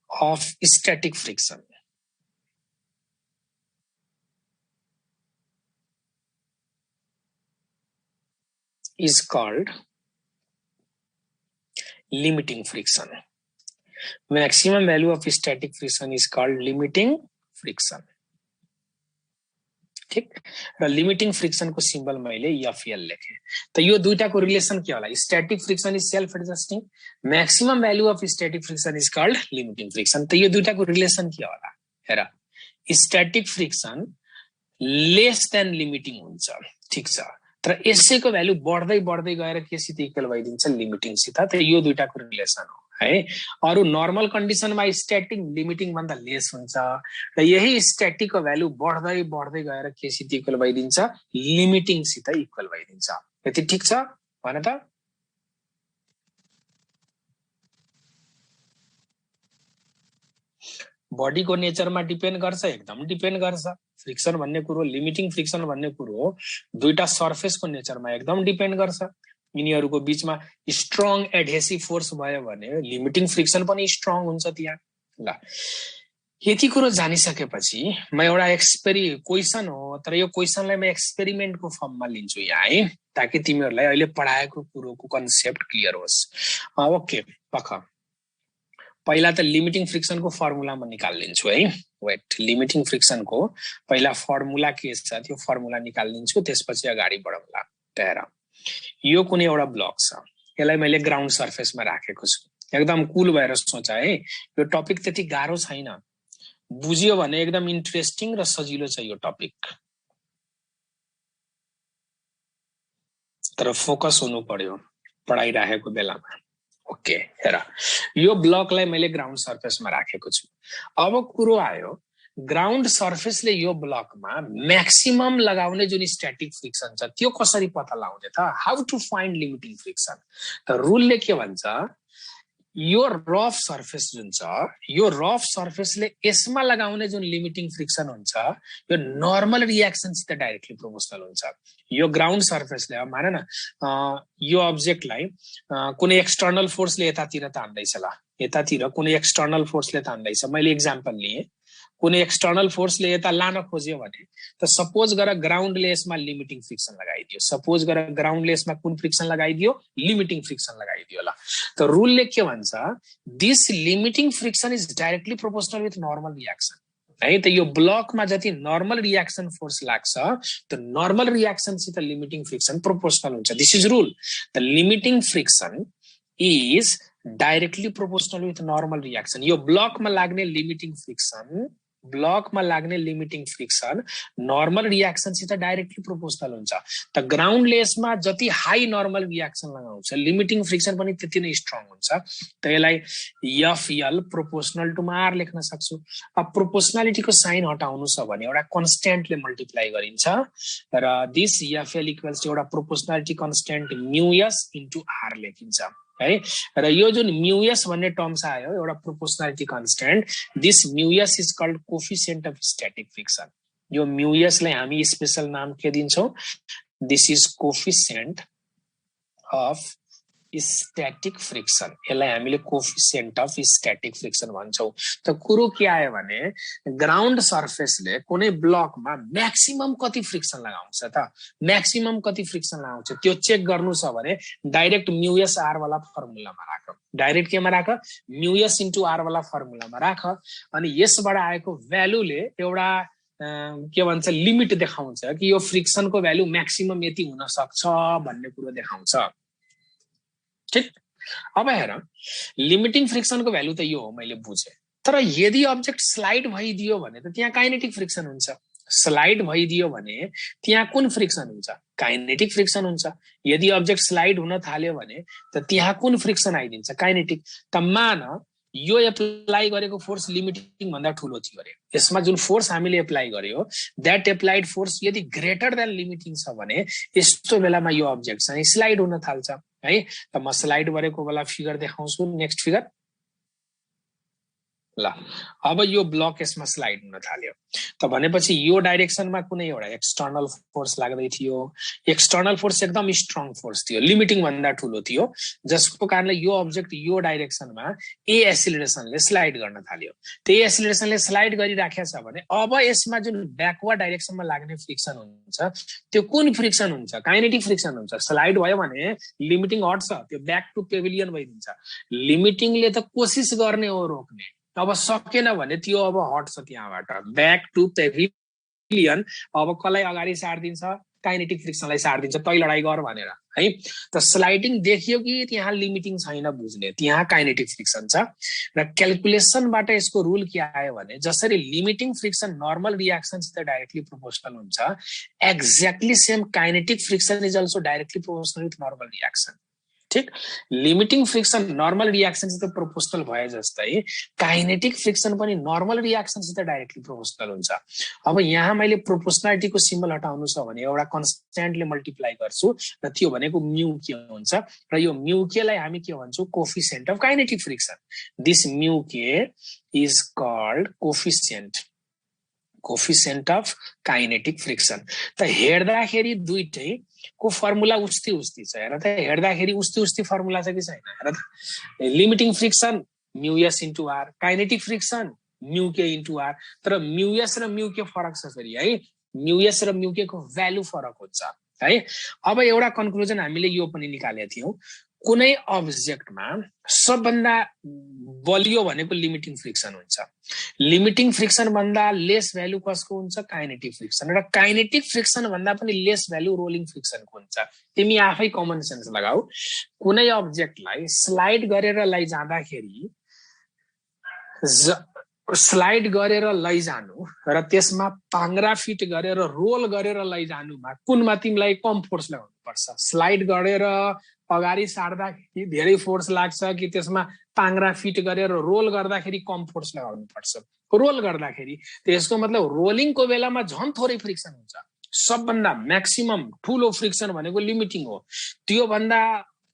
Speaker 1: of static friction is called limiting friction. Maximum value of static friction is called limiting friction. ठीक, र लिमिटिङ फ्रिक्सन को सिम्बल मैले एफएल लेखे। त यो दुईटाको रिलेसन के होला? Static friction is self adjusting, maximum value of static friction is called limiting friction. त यो दुईटाको रिलेसन के होला? हेर, static friction less than limiting हुन्छ, ठीक छ, तर यसैको भ्यालु बढ्दै बढ्दै गएर केसित इक्वल भइदिन्छ लिमिटिङसित। त यो दुईटाको रिलेसन हो है। अरु नर्मल कन्डिसनमा स्टैटिक लिमिटिङ भन्दा लेस हुन्छ र यही स्टैटिकको भ्यालु बढ्दै बढ्दै गएर केसित इक्वल भइदिन्छ लिमिटिङसित इक्वल भइदिन्छ। यति ठीक छ भन त? बडीको नेचरमा डिपेन्ड गर्छ, एकदम डिपेन्ड गर्छ। फ्रिक्सन भन्ने कुरो, लिमिटिङ फ्रिक्सन भन्ने कुरो दुईटा सर्फेसको नेचरमा एकदम डिपेन्ड गर्छ। यिनीहरूको बीचमा स्ट्रङ एडहेसिभ फोर्स भयो भने लिमिटिङ फ्रिक्सन पनि स्ट्रङ हुन्छ त्यहाँ। ल, यति कुरो जानिसकेपछि म एउटा क्वेसन हो, तर यो क्वेसनलाई म एक्सपेरिमेन्टको फर्ममा लिन्छु यहाँ है, ताकि तिमीहरूलाई अहिले पढाएको कुरोको कन्सेप्ट क्लियर होस्। ओके, पख पहिला त लिमिटिङ फ्रिक्सनको फर्मुला म निकालिदिन्छु है। वेट, लिमिटिङ फ्रिक्सनको पहिला फर्मुला के छ त्यो फर्मुला निकालिदिन्छु, त्यसपछि अगाडि बढौँला। हेर, यो कुनै एउटा ब्लक छ, यसलाई मैले ग्राउन्ड सर्फेसमा राखेको छु। एकदम कुल भएर सोच है, यो टपिक त्यति गाह्रो छैन, बुझियो भने एकदम इन्ट्रेस्टिङ र सजिलो छ यो टपिक, तर फोकस हुनु पर्यो पढाइराखेको बेलामा। ओके, हेर, यो ब्लकलाई मैले ग्राउन्ड सर्फेसमा राखेको छु। अब कुरो आयो, ग्राउन्ड सर्फेसले यो ब्लकमा मैक्सिमम लगाउने जुन स्टैटिक फ्रिक्सन छ त्यो कसरी पत्ता लगाउने त? How to find limiting friction? त रुलले के भन्छ, यो रफ सर्फेस जुन छ, यो रफ सर्फेसले यसमा लगाउने जुन लिमिटिङ फ्रिक्सन हुन्छ यो नर्मल रियाक्सनसित डाइरेक्टली प्रोपोर्सनल हुन्छ। यो ग्राउन्ड सर्फेसले, अब मान न यो अब्जेक्टलाई कुनै एक्सटर्नल फोर्सले यतातिर तान्दैछ, ल यतातिर कुनै एक्सटर्नल फोर्सले तान्दैछ, मैले एक्जाम्पल लिए, कुनै एक्सटर्नल फोर्सले यता लान खोज्यो भने त सपोज गर ग्राउन्डले यसमा लिमिटिङ फ्रिक्सन लगाइदियो, सपोज गर ग्राउन्डले यसमा कुन फ्रिक्सन लगाइदियो, लिमिटिङ फ्रिक्सन लगाइदियो ल। त रुलले के भन्छ, this limiting friction is directly proportional with normal reaction है। त यो ब्लकमा जति नर्मल रियाक्सन फोर्स लाग्छ त नर्मल रियाक्सनसित लिमिटिङ फ्रिक्सन प्रोपोर्सनल हुन्छ। This is rule. The limiting friction is directly proportional with normal reaction. यो ब्लकमा लाग्ने लिमिटिङ फ्रिक्सन, ब्लकमा लाग्ने लिमिटिङ फ्रिक्सन नर्मल रियाक्सनसित डाइरेक्टली प्रोपोर्सनल हुन्छ। त ग्राउन्डले यसमा जति हाई नर्मल रियाक्सन लगाउँछ लिमिटिङ फ्रिक्सन पनि त्यति नै स्ट्रङ हुन्छ। त यसलाई एफएल प्रोपोर्सनल टु आर लेख्न सक्छु। अब प्रोपोर्सनालिटीको साइन हटाउनु छ भने एउटा कन्स्ट्यान्टले मल्टिप्लाई गरिन्छ र दिस एफएल इक्वल्स टु एउटा प्रोपोर्सनालिटी कन्स्ट्यान्ट म्युएस इन्टु आर लेखिन्छ है। र यो जुन म्युएस भन्ने टर्म्स आयो एउटा proportionality constant, this mu s is called coefficient of static friction. यो म्युएसलाई हामी स्पेशल नाम के दिन्छौँ, this is coefficient of static friction. यसलाई हामीले कोफिसिएन्ट अफ स्ट्याटिक फ्रिक्सन भन्छौँ। त कुरो के आयो भने ग्राउन्ड सर्फेसले कुनै ब्लकमा म्याक्सिमम कति फ्रिक्सन लगाउँछ त, म्याक्सिमम कति फ्रिक्सन लगाउँछ त्यो चेक गर्नु छ भने डाइरेक्ट म्युएस आर वाला फर्मुलामा राख, डाइरेक्ट केमा राख, म्युएस इन्टु आर वाला फर्मुलामा राख। अनि यसबाट आएको भ्यालुले एउटा के भन्छ लिमिट देखाउँछ कि यो फ्रिक्सनको भ्यालु म्याक्सिमम यति हुन सक्छ भन्ने कुरो देखाउँछ। ठीक। अब हेर लिमिटिङ फ्रिक्सनको भ्यालु त यो हो मैले बुझे, तर यदि अब्जेक्ट स्लाइड भइदियो भने त त्यहाँ काइनेटिक फ्रिक्सन हुन्छ। स्लाइड भइदियो भने त्यहाँ कुन फ्रिक्सन हुन्छ, काइनेटिक फ्रिक्सन हुन्छ। यदि अब्जेक्ट स्लाइड हुन थाल्यो भने त त्यहाँ कुन फ्रिक्सन आइदिन्छ, काइनेटिक। त मान यो एप्लाई गरेको फोर्स लिमिटिङ भन्दा ठुलो थियो अरे, यसमा जुन फोर्स हामीले एप्लाई गर्यो द्याट एप्लाइड फोर्स यदि ग्रेटर देन लिमिटिङ छ भने यस्तो बेलामा यो अब्जेक्ट चाहिँ स्लाइड हुन थाल्छ है। त म स्लाइड गरेको बेला फिगर देखाउँछु, नेक्स्ट फिगर ल। अब यो ब्लक यसमा स्लाइड हुन थाल्यो त भनेपछि यो डाइरेक्सनमा कुनै एउटा एक्सटर्नल फोर्स लाग्दै थियो, एक्सटर्नल फोर्स एकदम स्ट्रङ फोर्स थियो, लिमिटिङ भन्दा ठुलो थियो, जसको कारणले यो अब्जेक्ट यो डाइरेक्सनमा ए एसिलेरेसनले स्लाइड गर्न थाल्यो। त्यही एसिलेरेसनले स्लाइड गरिराखेको छ भने अब यसमा जुन ब्याकवर्ड डाइरेक्सनमा लाग्ने फ्रिक्सन हुन्छ त्यो कुन फ्रिक्सन हुन्छ, काइनेटिक फ्रिक्सन हुन्छ। स्लाइड भयो भने लिमिटिङ हट्छ, त्यो ब्याक टु पेभिलियन भइदिन्छ। लिमिटिङले त कोसिस गर्ने हो रोक्ने, अब सकेन भने त्यो अब हट्छ त्यहाँबाट ब्याक टु पेभिलियन। अब कसलाई अगाडि सार्दिन्छ, काइनेटिक फ्रिक्सनलाई सार्दिन्छ, तै लडाई गर भनेर है। त स्लाइडिङ देखियो कि त्यहाँ लिमिटिङ छैन बुझ्ने, त्यहाँ काइनेटिक फ्रिक्सन छ। र क्याल्कुलेसनबाट यसको रुल के आयो भने जसरी लिमिटिङ फ्रिक्सन नर्मल रियाक्सनसित डाइरेक्टली प्रोपोर्सनल हुन्छ, exactly same kinetic friction is also directly proportional with normal reaction. ठीक। लिमिटिङ फ्रिक्सन नर्मल रियाक्सनसित प्रोपोर्सनल भए जस्तै काइनेटिक फ्रिक्सन पनि नर्मल रियाक्सनसित डाइरेक्टली प्रोपोर्सनल हुन्छ। अब यहाँ मैले प्रोपोर्सनालिटीको सिम्बल हटाउनु छ भने एउटा कन्स्ट्यान्टले मल्टिप्लाई गर्छु र त्यो भनेको म्यु के हुन्छ, र यो म्यु के लाई हामी के भन्छौँ, coefficient of kinetic friction. This mu k is called coefficient of kinetic friction. त हेर्दाखेरि दुईटै को फर्मुला उस्ती छ, हेर त हेर्दाखेरि उस्ती फर्मुला छ कि छैन, हेर त। Limiting friction mu s into are, kinetic friction mu k into are. तर म्युएस र म्यु के फरक छ फेरि है, म्युएस र म्यु के को भ्यालु फरक हुन्छ है। अब एउटा कन्क्लुजन हामीले यो पनि निकालेका थियौँ, कुनै अब्जेक्टमा सबभन्दा बलियो भनेको लिमिटिङ फ्रिक्सन हुन्छ, लिमिटिङ फ्रिक्सन भन्दा लेस भ्यालु कसको हुन्छ, काइनेटिक फ्रिक्सन। र काइनेटिक फ्रिक्सन भन्दा पनि लेस भ्यालु रोलिङ फ्रिक्सनको हुन्छ। तिमी आफै कमन सेन्स लगाऊ, कुनै अब्जेक्टलाई स्लाइड गरेर लैजाँदाखेरि स्लाइड गरेर लैजानु र त्यसमा पाङ्ग्रा फिट गरेर रोल गरेर लैजानुमा कुनमा तिमीलाई कम फोर्स लगाउनु पर्छ, स्लाइड गरेर अगाडि सार्दाखेरि धेरै फोर्स लाग्छ कि त्यसमा पाङ्ग्रा फिट गरेर रोल गर्दाखेरि कम फोर्स लगाउनु पर्छ। रोल गर्दाखेरि त्यसको मतलब रोलिङको बेलामा झन् थोरै फ्रिक्सन हुन्छ, सबभन्दा म्याक्सिमम ठुलो फ्रिक्सन भनेको लिमिटिङ हो, त्यो भन्दा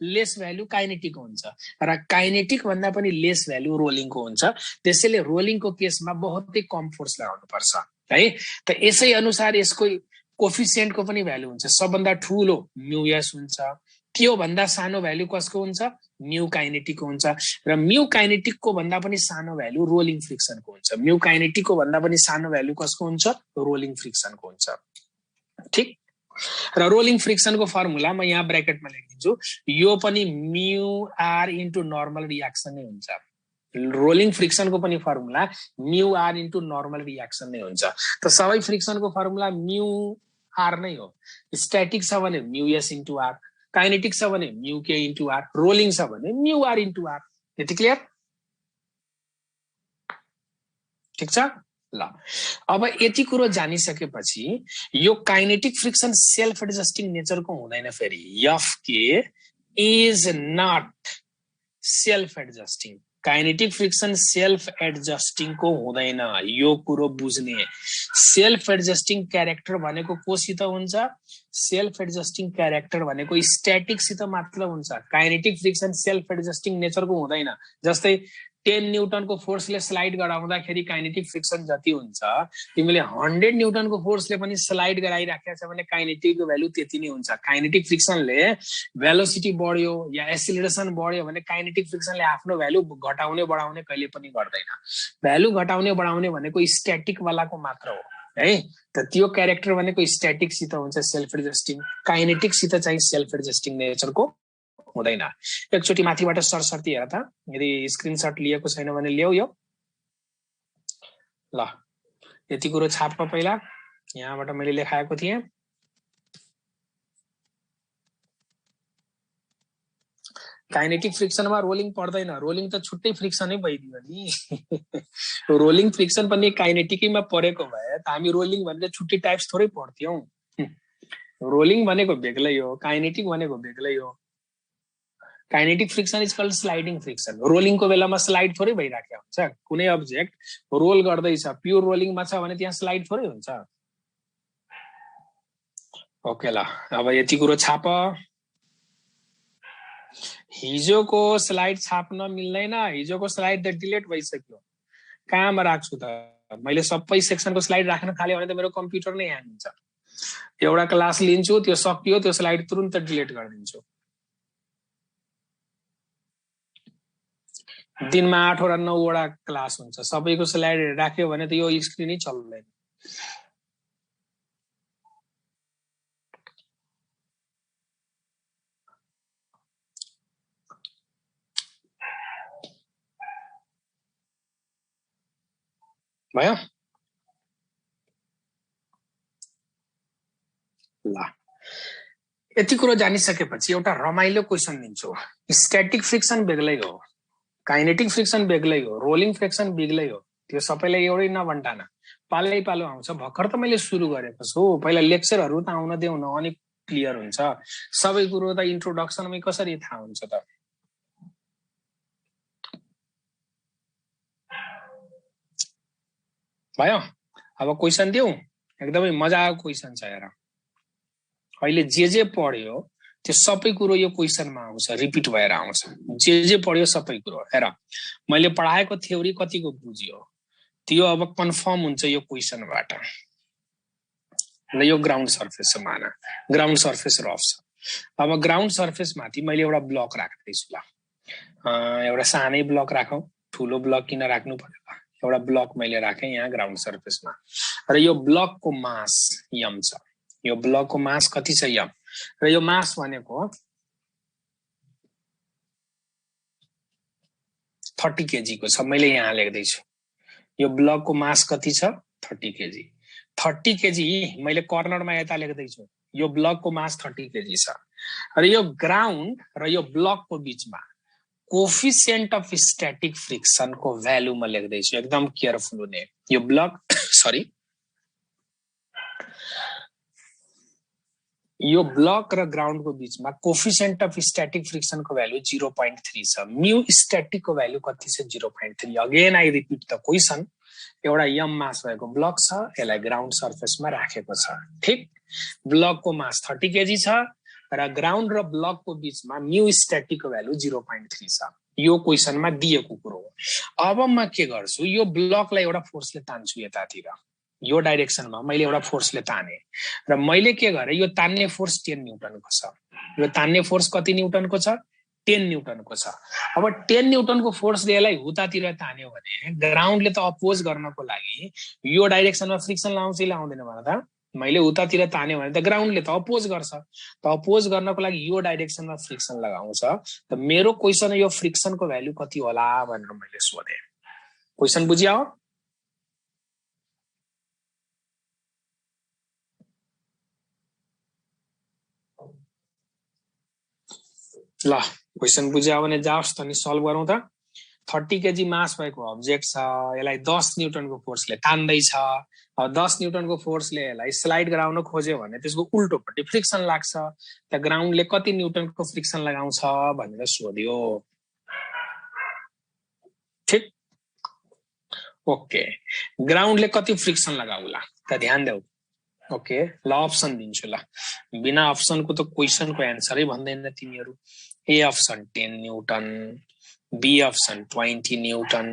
Speaker 1: लेस भ्यालु काइनेटिक हुन्छ र काइनेटिक भन्दा पनि लेस भ्यालु रोलिङको हुन्छ। त्यसैले रोलिङको केसमा बहुतै कम फोर्स लगाउनु पर्छ है। त यसै अनुसार यसको कोफिसिएन्टको पनि भ्यालु हुन्छ, सबभन्दा ठुलो म्युएस हुन्छ, त्यो भन्दा सानो भ्यालु कसको हुन्छ म्यू काइनेटिकको हुन्छ र म्यू काइनेटिकको भन्दा पनि सानो भ्यालु रोलिङ फ्रिक्सनको हुन्छ म्यू काइनेटिकको भन्दा पनि सानो भ्यालु कसको हुन्छ रोलिङ फ्रिक्सनको हुन्छ ठीक र रोलिङ फ्रिक्सनको फर्मुला म यहाँ ब्र्याकेटमा लेखिदिन्छु यो पनि mu r into normal reaction नै हुन्छ रोलिङ फ्रिक्सनको पनि formula mu r into normal reaction नै हुन्छ त सबै फ्रिक्सनको फर्मुला म्यू आर नै हो स्ट्याटिक छ भने mu s into are kinetic छ भने mu k into r rolling छ भने म्यू आर इन्टु आर यति क्लियर ठीक छ ल अब यति कुरो जानिसकेपछि यो काइनेटिक फ्रिक्सन सेल्फ एडजस्टिङ नेचरको हुँदैन फेरि f k is not self adjusting kinetic friction self adjusting को हुँदैन यो कुरो बुझ्ने सेल्फ एडजस्टिङ क्यारेक्टर भनेको कोसित हुन्छ सेल्फ एडजस्टिङ क्यारेक्टर भनेको स्ट्याटिक सित मात्र हुन्छ काइनेटिक फ्रिक्सन सेल्फ एडजस्टिङ नेचरको हुँदैन जस्तै 10 न्यूटनको फोर्सले स्लाइड गराउँदाखेरि काइनेटिक फ्रिक्सन जति हुन्छ तिमीले 100 न्यूटनको फोर्सले पनि स्लाइड गराइराखेको छ भने काइनेटिकको भ्यालु त्यति नै हुन्छ काइनेटिक फ्रिक्सनले भेलोसिटी बढ्यो या एक्सिलरेसन बढ्यो भने काइनेटिक फ्रिक्सनले आफ्नो भ्यालु घटाउने बढाउने कहिले पनि गर्दैन भ्यालु घटाउने बढाउने भनेको स्ट्याटिक वालाको मात्र हो है त त्यो क्यारेक्टर भनेको स्ट्याटिक सित हुन्छ सेल्फ एडजस्टिङ काइनेटिक सित चाहिँ सेल्फ एडजस्टिङ नेचरको हुँदैन एकचोटी माथिबाट सरसर्ती हेर त यदि स्क्रिनशट लिएको छैन भने ल्याऊ यो ल यति कुरो छाप पहिला यहाँबाट मैले लेखाएको थिएँ काइनेटिक फ्रिक्सनमा रोलिङ पर्दैन रोलिङ त छुट्टै फ्रिक्सनै भइदियो नि रोलिङ फ्रिक्सन पनि काइनेटिकैमा परेको भए त हामी रोलिङ भनेर छुट्टै टाइप्स थोरै पढ्थ्यौं रोलिङ भनेको बेग्लै हो काइनेटिक भनेको बेग्लै हो kinetic friction is called sliding friction रोलिङको बेलामा स्लाइड थोरै भइराखेको हुन्छ कुनै अब्जेक्ट रोल गर्दैछ प्योर रोलिङमा छ भने त्यहाँ स्लाइड थोरै हुन्छ ओके ल अब यति कुरो छाप हिजोको स्लाइड छाप्न मिल्दैन हिजोको स्लाइड त डिलिट भइसक्यो कहाँमा राख्छु त मैले सबै सेक्सनको स्लाइड राख्न थाल्यो भने त मेरो कम्प्युटर नै ह्याङ हुन्छ एउटा क्लास लिन्छु त्यो सकियो त्यो स्लाइड तुरुन्त डिलिट गरिदिन्छु दिनमा 8 वटा 9 वटा क्लास हुन्छ सबैको स्लाइड राख्यो भने त यो स्क्रिनै चल्दैन भयो ल यति कुरो जानिसकेपछि एउटा रमाइलो क्वेशन दिन्छु स्ट्याटिक फ्रिक्सन बेग्लै हो काइनेटिक फ्रिक्सन बेग्लै हो रोलिङ फ्रिक्सन बेग्लै हो त्यो सबैलाई एउटै नभन्टान पालै पालो आउँछ भर्खर त मैले सुरु गरेको छु पहिला लेक्चरहरू त आउन देऊ न अनि क्लियर हुन्छ सबै कुरो त इन्ट्रोडक्सनमै कसरी थाहा हुन्छ त भयो अब क्वेशन दिउ एकदमै मजाको क्वेशन छ हेर अहिले जे पढ्यो त्यो सबै कुरो यो क्वेशनमा आउँछ रिपिट भएर आउँछ जे पढ्यो सबै कुरो हेर मैले पढाएको थ्योरी कतिको बुझ्यो त्यो अब कन्फर्म हुन्छ यो क्वेशनबाट ल यो ग्राउन्ड सर्फेस छ माना ग्राउन्ड सर्फेस रफ छ अब ग्राउन्ड सर्फेस माथि मैले एउटा ब्लक राख्दैछु ल एउटा सानै ब्लक राखौं ठुलो ब्लक किन राख्नु पर्यो एउटा ब्लक मैले राखेँ यहाँ ग्राउन्ड सर्फेसमा र यो ब्लकको मास m छ यो ब्लकको मास कति छ m र यो मास भनेको 30 केजी को छ मैले यहाँ लेख्दै छु यो ब्लकको मास कति छ 30 केजी 30 केजी मैले कर्नरमा यता लेख्दै छु यो ब्लकको मास 30 केजी छ र यो ग्राउन्ड र यो ब्लकको बीचमा कोफिसिएन्ट अफ स्टैटिक फ्रिक्सन को भ्यालु म लेख्दै छु एकदम केयरफुल हुने यो ब्लक सरी यो ब्लक र ग्राउन्ड को बीचमा कोफिसिएन्ट अफ स्टैटिक फ्रिक्सन को भ्यालु 0.3 छ म्यू स्टैटिक को भ्यालु कति छ 0.3 again I repeat the question एउटा m मास भएको ब्लक छ यसलाई ग्राउन्ड सर्फेसमा राखेको छ ठीक ब्लक को मास 30 केजी छ र ग्राउन्ड र ब्लक को बीचमा म्यू स्टैटिक को भ्यालु 0.3 छ यो क्वेशनमा दिएको कुरो हो अब म के गर्छु यो ब्लकलाई एउटा फोर्सले तान्छु यतातिर यो डाइरेक्सनमा मैले एउटा फोर्सले ताने र मैले के गरे यो तान्ने फोर्स 10 न्यूटन को छ यो तान्ने फोर्स कति न्यूटनको छ 10 न्यूटनको छ अब 10 न्यूटनको फोर्सले यसलाई हुतातिर तान्यो भने ग्राउन्डले त अपोज गर्नको लागि यो डाइरेक्सनमा फ्रिक्सन लाउँछ कि लाउँदैन भन त मैले उतातिर तान्यो भने त ग्राउन्डले त अपोज गर्छ त अपोज गर्नको लागि यो डाइरेक्सनमा फ्रिक्सन लगाउँछ त मेरो क्वेशन यो फ्रिक्सनको भ्यालु कति होला भनेर मैले सोधे क्वेशन बुझ्या हो ल क्वेशन बुझ्या भने जाओस् त नि सल्भ गरौँ त 30 केजी मास भएको अब्जेक्ट छ यसलाई 10 न्यूटनको फोर्सले तान्दै छ अब 10 न्यूटनको फोर्सले यसलाई स्लाइड गराउन खोज्यो भने त्यसको उल्टोपट्टि फ्रिक्सन लाग्छ त ग्राउन्डले कति न्यूटनको फ्रिक्सन लगाउँछ भनेर सोध्यो ठीक ओके ग्राउन्डले कति फ्रिक्सन लगाउला त ध्यान देऊ ओके ल अप्सन दिन्छु ल बिना अप्सनको त क्वेशनको एन्सरै भन्दैन तिमीहरू A option 10 newton B option 20 newton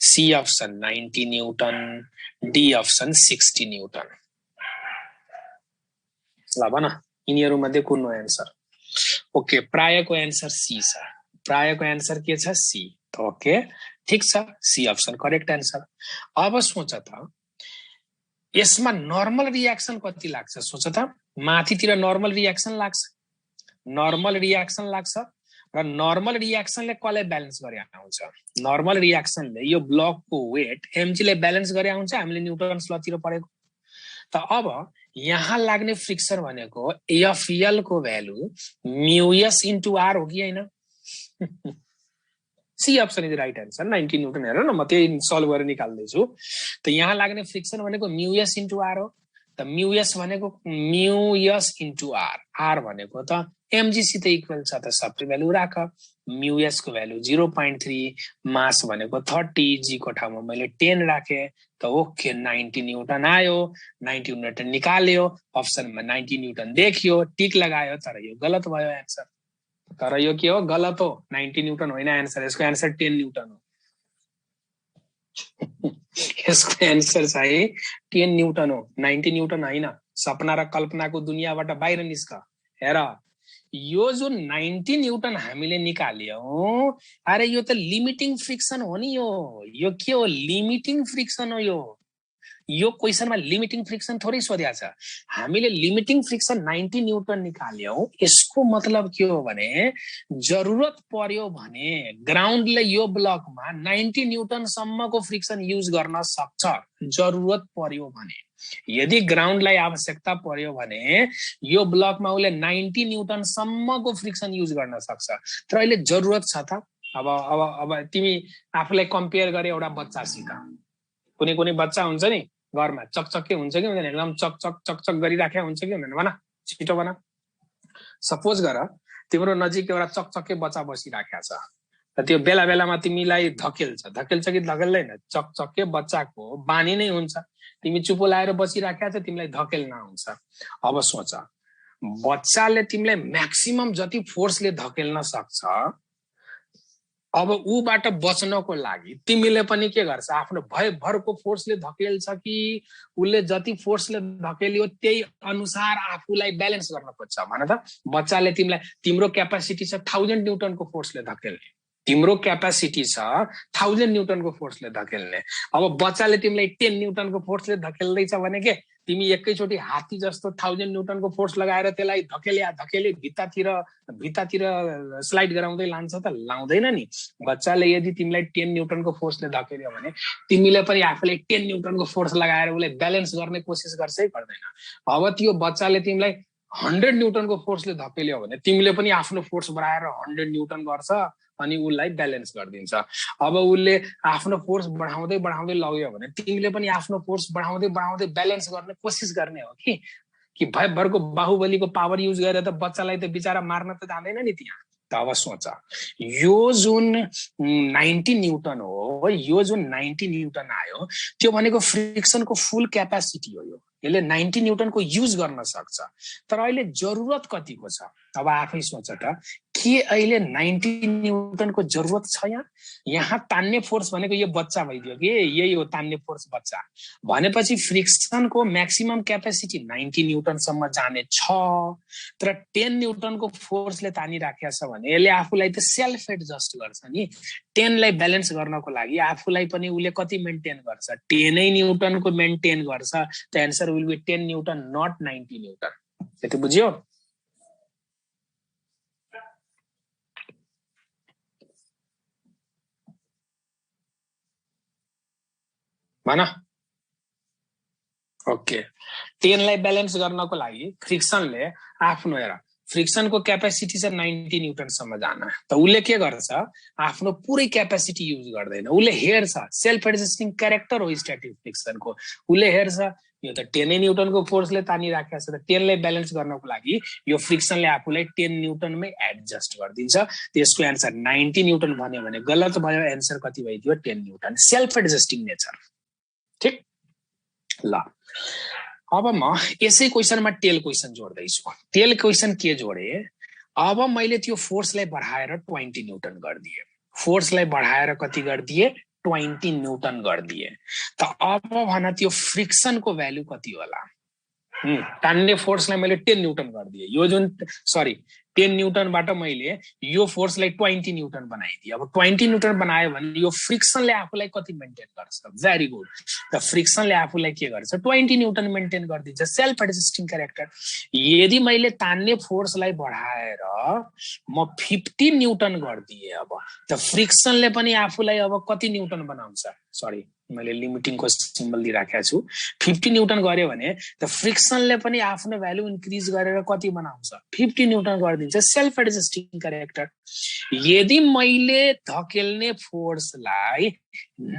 Speaker 1: C option 90 newton D option 60 newton ल भन यिनीहरू मध्ये कुन हो एन्सर ओके प्रायको एन्सर सी छ प्रायको एन्सर के छ सी ओके ठीक छ सी अप्सन करेक्ट एन्सर अब सोच त यसमा नर्मल रियाक्सन कति लाग्छ सोच त माथितिर नर्मल रियाक्सन लाग्छ र नर्मल रियाक्सनले कसले ब्यालेन्स गरे आउँछ नर्मल रियाक्सनले यो ब्लकको वेट mg ले ब्यालेन्स गरे आउँछ हामीले न्यूटन्स लतिर पढेको त अब यहाँ लाग्ने फ्रिक्सन भनेको एफएल को भ्यालु म्युएस इन्टु आर हो कि हैन C option is right answer 90 newton हेर न म त्यही सल्भ गरेर निकाल्दै छु त यहाँ लाग्ने फ्रिक्सन भनेको म्युएस इन्टु आर हो त म्युएस भनेको म्युएस इन्टु आर आर भनेको त mg सित इक्वल छ त सबै भ्यालु राख म्युएस को भ्यालु 0.3 मास भनेको 30 जी को ठाउँमा मैले 10 राखे त ओके 90 न्यूटन आयो 90 न्यूटन निकाल्यो अप्सनमा 90 न्यूटन देखियो टिक लगायो तर यो गलत भयो एन्सर तर यो के हो गलत हो 90 न्यूटन होइन एन्सर यसको एन्सर 10 न्यूटन हो यसको एन्सर चाहिँ 10 न्यूटन हो 90 न्यूटन होइन सपना र कल्पनाको दुनियाँबाट बाहिर निस्क हेर यो जो 90 न्यूटन हामीले निकाल्यौं अरे यो त लिमिटिङ फ्रिक्सन हो नि यो के हो लिमिटिङ फ्रिक्सन हो यो क्वेशनमा लिमिटिङ फ्रिक्सन थोरै सोध्या छ हामीले लिमिटिङ फ्रिक्सन 90 न्यूटन निकाल्यौं यसको मतलब के हो भने जरुरत पर्यो भने ग्राउन्डले यो ब्लकमा 90 न्यूटन सम्मको फ्रिक्सन युज गर्न सक्छ जरुरत पर्यो भने यदि ग्राउन्डलाई आवश्यकता पर्यो भने यो ब्लकमा उले 90 न्यूटन सम्मको फ्रिक्सन युज गर्न सक्छ तर अहिले जरुरत छ त अब तिमी आफुलाई कम्पेयर गरे एउटा बच्चासित कुनै बच्चा हुन्छ नि घरमा चकचके हुन्छ कि हुँदैन एकदम चकचक गरिराखे हुन्छ कि हुँदैन भन छिटो भन सपोज गर तिम्रो नजिक एउटा चकचके बच्चा बसिराखेको छ र त्यो बेला बेलामा तिमीलाई धकेल्छ कि धकेल्दैन चकचके बच्चाको बानी नै हुन्छ तिमी चुप लाएर बसिराखेको छ तिमीलाई धकेल्न आउँछ अब सोच बच्चाले तिमीलाई म्याक्सिमम जति फोर्सले धकेल्न सक्छ अब उबाट बच्नको लागि तिमीले पनि के गर्छ आफ्नो भरको फोर्सले धकेल्छ कि उले जति फोर्सले धकेल्यो त्यही अनुसार आफुलाई ब्यालेन्स गर्न खोज्छ भन त बच्चाले तिमीलाई तिम्रो क्यापासिटी छ 1000 न्यूटनको फोर्सले धकेल्ने तिम्रो क्यापासिटी छ 1000 न्यूटनको फोर्सले धकेल्ने अब बच्चाले तिमीलाई 10 न्यूटनको फोर्सले धकेल्दैछ भने के तिमी एकैचोटी हात्ती जस्तो 1000 न्यूटनको फोर्स लगाएर त्यसलाई धकेले भित्तातिर स्लाइड गराउँदै लान्छ त लाउँदैन नि बच्चाले यदि तिमीलाई 10 न्यूटनको फोर्सले धकेल्यो भने तिमीले पनि आफूले 10 न्यूटनको फोर्स लगाएर उसलाई ब्यालेन्स गर्ने कोसिस गर्छै गर्दैन अब त्यो बच्चाले तिमीलाई 100 न्यूटनको फोर्सले धकेल्यो भने तिमीले पनि आफ्नो फोर्स बढाएर 100 न्यूटन गर्छ अनि उलाई ब्यालेन्स गर्दिन्छ अब उले आफ्नो फोर्स बढाउँदै लग्यो भने तिमीले पनि आफ्नो फोर्स बढाउँदै ब्यालेन्स गर्ने कोसिस गर्ने हो कि भरको बाहुबलीको पावर युज गरेर त बच्चालाई त बिचारा मार्न त जान्दैन नि त्यहाँ त अब सोच यो जुन 90 न्यूटन हो यो जुन 90 न्यूटन आयो त्यो भनेको फ्रिक्सनको फुल क्यापासिटी हो यसले 90 न्यूटनको युज गर्न सक्छ तर अहिले जरुरत कतिको छ अब आफै सोच त के अहिले 90 न्यूटनको जरुरत छ यहाँ तान्ने फोर्स भनेको यो बच्चा भइदियो कि यही हो तान्ने फोर्स बच्चा भनेपछि फ्रिक्सनको म्याक्सिमम क्यापेसिटी 90 न्यूटनसम्म जाने छ तर 10 न्यूटनको फोर्सले तानिराखेको छ भने यसले आफूलाई त सेल्फ एडजस्ट गर्छ नि 10 लाई ब्यालेन्स गर्नको लागि आफूलाई पनि उले कति मेन्टेन गर्छ 10 नै न्यूटनको मेन्टेन गर्छ the answer will be 10 newton not 90 newton यति बुझ्यो भन ओके 10 लाई ब्यालेन्स गर्नको लागि फ्रिक्सनले आफ्नो हेर फ्रिक्सनको क्यापेसिटी छ 90 न्यूटनसम्म जान त उले के गर्छ आफ्नो पुरै क्यापेसिटी युज गर्दैन उले हेर्छ सेल्फ एडजस्टिङ क्यारेक्टर हो स्ट्याटिक फ्रिक्सनको उले हेर्छ यो त 10 न्यूटनको फोर्सले तानिराखेको छ त 10 लाई ब्यालेन्स गर्नको लागि यो फ्रिक्सनले आफूलाई 10 न्यूटनमै एडजस्ट गरिदिन्छ त्यसको आन्सर 90 न्यूटन भन्यो भने गलत भयो आन्सर कति भइदियो 10 न्यूटन सेल्फ एडजस्टिङ नेचर ठीक ल अब म यसै क्वेशनमा टेल क्वेशन जोड्दैछु टेल क्वेशन के जोडे अब मैले त्यो फोर्सलाई बढाएर 20 न्यूटन गर्दिए फोर्सलाई बढाएर कति गर्दिए 20 न्यूटन गर्दिए त अब भन त्यो फ्रिक्सनको भ्यालु कति होला तान्ने फोर्सलाई मैले 10 न्यूटन गर्दिए यो जुन सरी 10 न्यूटनबाट मैले यो फोर्सलाई 20 न्यूटन बनाइदिए अब 20 न्यूटन बनायो भने यो फ्रिक्सनले आफूलाई कति मेन्टेन गर्छ भेरी गुड द फ्रिक्सनले आफूलाई के गर्छ 20 न्यूटन मेन्टेन गरिदिन्छ सेल्फ एडजस्टिङ क्यारेक्टर यदि मैले तान्ने फोर्सलाई बढाएर म 50 न्यूटन गर्दिए अब द फ्रिक्सनले पनि आफूलाई अब कति न्यूटन बनाउँछ सरी मैले लिमिटिङको सिम्बल दिइराखेको छु 50 न्यूटन गर्यो भने त फ्रिक्सनले पनि आफ्नो भ्यालु इन्क्रिज गरेर कति बनाउँछ 50 न्यूटन गरिदिन्छ सेल्फ एडजस्टिङ क्यारेक्टर यदि मैले धकेल्ने फोर्सलाई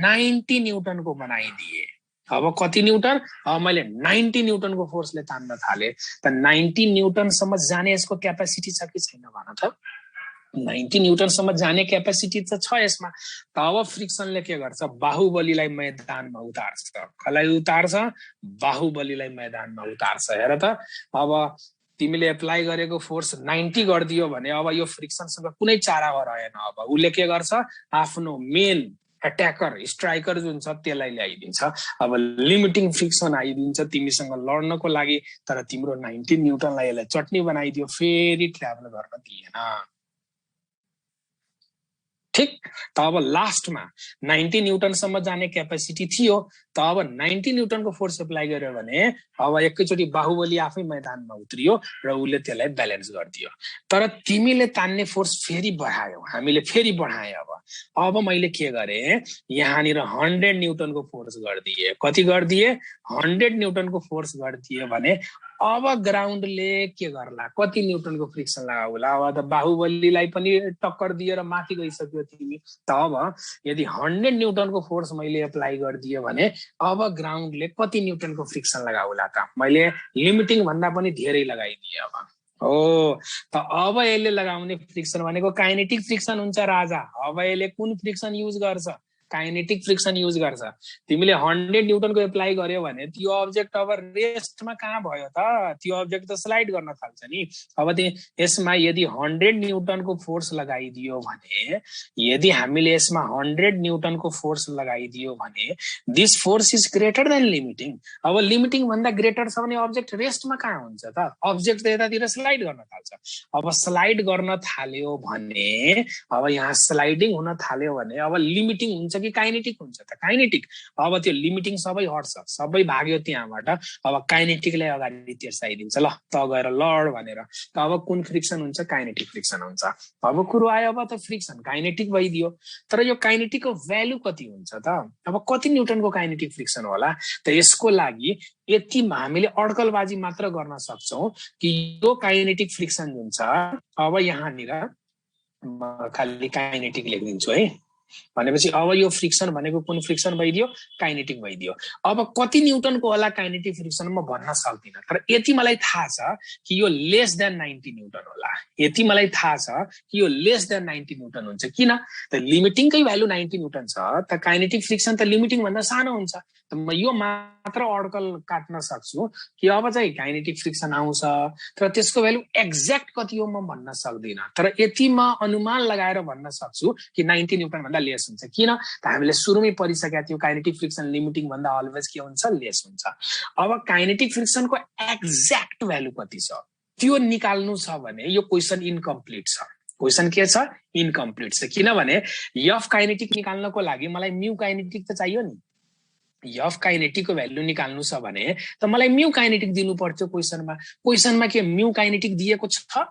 Speaker 1: 90 न्यूटनको बनाइदिए अब कति न्यूटन अब मैले 90 न्यूटनको फोर्सले तान्न थाले त 90 न्यूटनसम्म जाने यसको क्यापेसिटी छ कि छैन भन त 90 न्यूटनसम्म जाने क्यापेसिटी त छ यसमा तब फ्रिक्सनले के गर्छ बाहुबलीलाई मैदानमा उतार्छ कसलाई उतार्छ बाहुबलीलाई मैदानमा उतार्छ हेर त अब तिमीले एप्लाई गरेको फोर्स 90 गरिदियो भने अब यो फ्रिक्सनसँग कुनै चारा रहेन अब उले के गर्छ आफ्नो मेन अट्याकर स्ट्राइकर जुन छ त्यसलाई ल्याइदिन्छ अब लिमिटिङ फ्रिक्सन आइदिन्छ तिमीसँग लड्नको लागि तर तिम्रो 90 न्यूटनलाई यसले चटनी बनाइदियो फेरि ट्राभल गर्न दिएन ठीक त अब लास्टमा 90 न्यूटनसम्म जाने क्यापेसिटी थियो त अब 90 न्यूटनको फोर्स एप्लाई गर्यो भने अब एकैचोटी बाहुबली आफै मैदानमा उत्रियो र उले त्यसलाई ब्यालेन्स गरिदियो तर तिमीले तान्ने फोर्स फेरि बढायौ हामीले फेरि बढाए अब मैले के गरे यहाँनिर 100 न्यूटनको फोर्स गर्दिए कति गर्दिए 100 न्यूटनको फोर्स गर्दिए भने अब ग्राउन्डले के गर्ला कति न्यूटनको फ्रिक्सन लगाउला अब त बाहुबलीलाई पनि टक्कर दिएर माथि गइसक्यो तिमी त अब यदि 100 न्यूटनको फोर्स मैले एप्लाई गरिदिए भने अब ग्राउन्डले कति न्यूटनको फ्रिक्सन लगाउला त मैले लिमिटिङ भन्दा पनि धेरै लगाइदिए अब हो त अब यसले लगाउने फ्रिक्सन भनेको काइनेटिक फ्रिक्सन हुन्छ राजा अब यसले कुन फ्रिक्सन युज गर्छ काइनेटिक फ्रिक्सन युज गर्छ तिमीले 100 न्यूटनको एप्लाई गर्यो भने त्यो अब्जेक्ट अब रेस्टमा कहाँ भयो त त्यो अब्जेक्ट त स्लाइड गर्न थाल्छ नि अब यसमा यदि 100 न्यूटनको फोर्स लगाइदियो भने यदि हामीले यसमा 100 न्यूटनको फोर्स लगाइदियो भने this force is greater than limiting अब लिमिटिङ भन्दा ग्रेटर छ भने अब्जेक्ट रेस्टमा कहाँ हुन्छ त अब्जेक्ट त यतातिर स्लाइड गर्न थाल्छ अब स्लाइड गर्न थाल्यो भने अब यहाँ स्लाइडिङ हुन थाल्यो भने अब लिमिटिङ हुन्छ कि काइनेटिक हुन्छ त काइनेटिक अब त्यो लिमिटिङ सबै हट्छ सबै भाग्यो त्यहाँबाट अब काइनेटिकलाई अगाडि तेर्साइदिन्छ ल त गएर लड भनेर त अब कुन फ्रिक्सन हुन्छ काइनेटिक फ्रिक्सन हुन्छ अब कुरो आयो अब त फ्रिक्सन काइनेटिक भइदियो तर यो काइनेटिकको भ्यालु कति हुन्छ त अब कति न्यूटनको काइनेटिक फ्रिक्सन होला त यसको लागि यति हामीले अड्कलबाजी मात्र गर्न सक्छौं कि यो काइनेटिक फ्रिक्सन जुन छ अब यहाँनिर खाली काइनेटिक लेखिदिन्छु है भनेपछि अब यो फ्रिक्सन भनेको कुन फ्रिक्सन भइदियो काइनेटिक भइदियो अब कति न्यूटनको होला काइनेटिक फ्रिक्सन म भन्न सक्दिन तर यति मलाई थाहा छ कि यो लेस देन 90 न्यूटन होला यति मलाई थाहा छ कि यो लेस देन 90 न्यूटन हुन्छ किन त लिमिटिङकै भ्यालु 90 न्यूटन छ त काइनेटिक फ्रिक्सन त लिमिटिङ भन्दा सानो हुन्छ त म यो मात्र अड्कल काट्न सक्छु कि अब चाहिँ काइनेटिक फ्रिक्सन आउँछ, तर त्यसको भ्यालु एक्ज्याक्ट कति हो म भन्न सक्दिनँ, तर यति म अनुमान लगाएर भन्न सक्छु कि 90 न्युटन भन्दा लेस हुन्छ। किन त हामीले सुरुमै पढिसकेका थियौँ काइनेटिक फ्रिक्सन लिमिटिङ भन्दा अलवेज के हुन्छ, लेस हुन्छ। अब काइनेटिक फ्रिक्सनको एक्ज्याक्ट भ्यालु कति छ त्यो निकाल्नु छ भने यो क्वेसन इन्कम्प्लिट छ। क्वेसन के छ, इन्कम्प्लिट छ, किनभने एफ काइनेटिक निकाल्नको लागि मलाई म्यू काइनेटिक त चाहियो नि। एफ काइनेटिकको भ्यालु निकाल्नु छ भने त मलाई म्यू काइनेटिक दिनु पर्थ्यो क्वेसनमा। क्वेसनमा के म्यू काइनेटिक दिएको छ?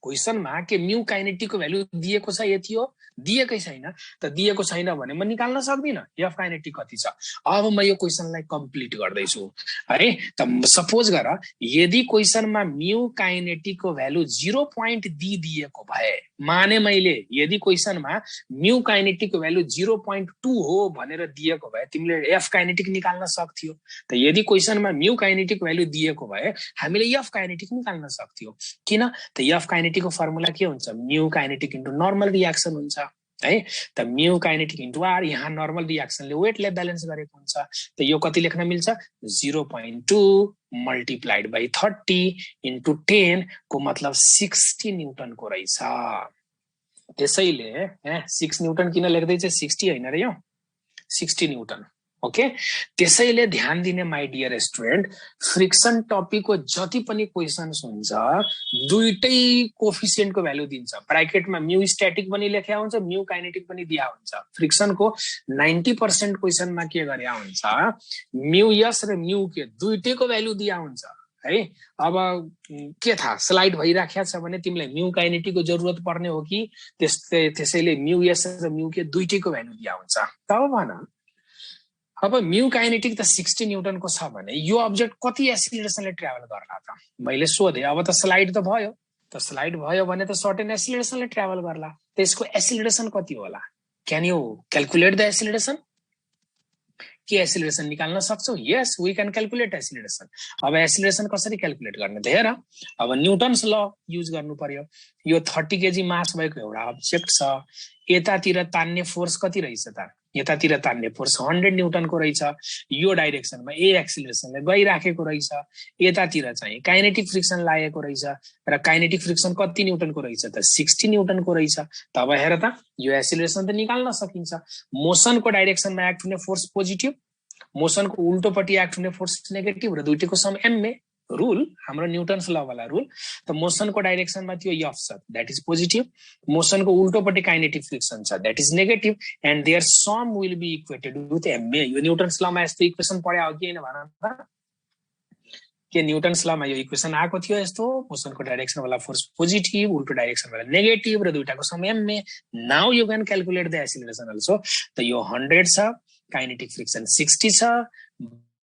Speaker 1: क्वेसनमा के म्यू काइनेटिकको भ्यालु दिएको छ? यति हो, दिएकै छैन। त दिएको छैन भने म निकाल्न सक्दिनँ एफ काइनेटिक कति छ। अब म यो क्वेसनलाई कम्प्लिट गर्दैछु है। त सपोज गर यदि क्वेसनमा म्यू काइनेटिकको भ्यालु 0.2 दिएको भए, माने मैले यदि क्वेसनमा म्यू काइनेटिकको भ्यालु 0.2 हो भनेर दिएको भए तिमीले एफ काइनेटिक निकाल्न सक्थ्यौ। त यदि क्वेसनमा म्यू काइनेटिक भ्यालु दिएको भए हामीले एफ काइनेटिक निकाल्न सक्थ्यौ। किन त एफ काइनेटिकको फर्मुला के हुन्छ, mu kinetic into normal reaction हुन्छ है। त म्यू काइनेटिक इन्टु आर, यहाँ नर्मल रियाक्सनले वेटले ब्यालेन्स गरेको हुन्छ। त यो कति लेख्न मिल्छ, 0.2 मल्टिप्लाइड बाई 30 इन्टु 10 को मतलब 60 न्युटनको रहेछ। त्यसैले 6 न्युटन किन लेख्दैछ, 60 होइन र यो 60 न्युटन। ओके, त्यसैले ध्यान दिने माई डियर स्टुडेन्ट, फ्रिक्सन टपिकको जति पनि क्वेसन्स हुन्छ दुईटै कोफिसिएन्टको भ्यालु दिन्छ। ब्राकेटमा म्यू स्ट्याटिक पनि लेख्या हुन्छ, म्यू काइनेटिक पनि दिया हुन्छ। फ्रिक्सनको 90% क्वेसनमा के गरे हुन्छ, म्यू यस र म्यू के दुईटैको भ्यालु दिया हुन्छ है। अब के थाहा स्लाइड भइराखेको छ भने तिमीलाई म्यू काइनेटिकको जरुरत पर्ने हो कि त्यसैले म्यू यस र म्यू के दुईटैको भ्यालु दिया हुन्छ। तब भन, अब म्यू काइनेटिक त 60 न्युटनको छ भने यो अब्जेक्ट कति एसिलेरेसनले ट्राभल गर्ला त मैले सोधे। अब त स्लाइड त भयो, त स्लाइड भयो भने त सर्टेन एसिलेरेसनले ट्राभल गर्ला। त्यसको एसिलेरेसन कति होला? Can you calculate the acceleration? के एसिलेरेसन निकाल्न सक्छौ? Yes, we can calculate acceleration. अब एसिलेरेसन कसरी क्याल्कुलेट गर्ने त हेर, अब न्युटन्स ल युज गर्नु पर्यो। यो 30 केजी मास भएको एउटा अब्जेक्ट छ, यतातिर तान्ने फोर्स कति रहेछ त, यतातिर तान्ने फोर्स 100 न्युटनको रहेछ। यो डाइरेक्सनमा ए एक्सिलरेसनले गइराखेको रहेछ, यतातिर चाहिँ काइनेटिक फ्रिक्सन लागेको रहेछ र काइनेटिक फ्रिक्सन कति न्युटनको रहेछ त, 60 न्युटनको रहेछ। तब हेर त यो एक्सिलरेसन त निकाल्न सकिन्छ। मोसनको डाइरेक्सनमा एक्ट हुने फोर्स पोजिटिभ, मोसनको उल्टोपट्टि एक्ट हुने फोर्स नेगेटिभ र दुईटैको सम एमए रूल, हाम्रो न्युटन्स ल वाला रूल। त मोसनको डाइरेक्सनमा त्यो एफ छ, दैट इज पोजिटिभ। मोसनको उल्टोपट्टि काइनेटिक फ्रिक्सन छ, that is negative, and their sum will be equated with m a. यो न्युटन्स लमा यस्तो इक्वेसन पढ्या हो कि हैन भन त? के न्युटन्स लमा यो इक्वेसन आएको थियो यस्तो, मोसनको डाइरेक्सन वाला फोर्स पोजिटिभ, उल्टो डाइरेक्सन वाला नेगेटिभ र दुईटाको sum m a. Now you can calculate the acceleration also. त यो 100 छ, काइनेटिक फ्रिक्सन 60 छ,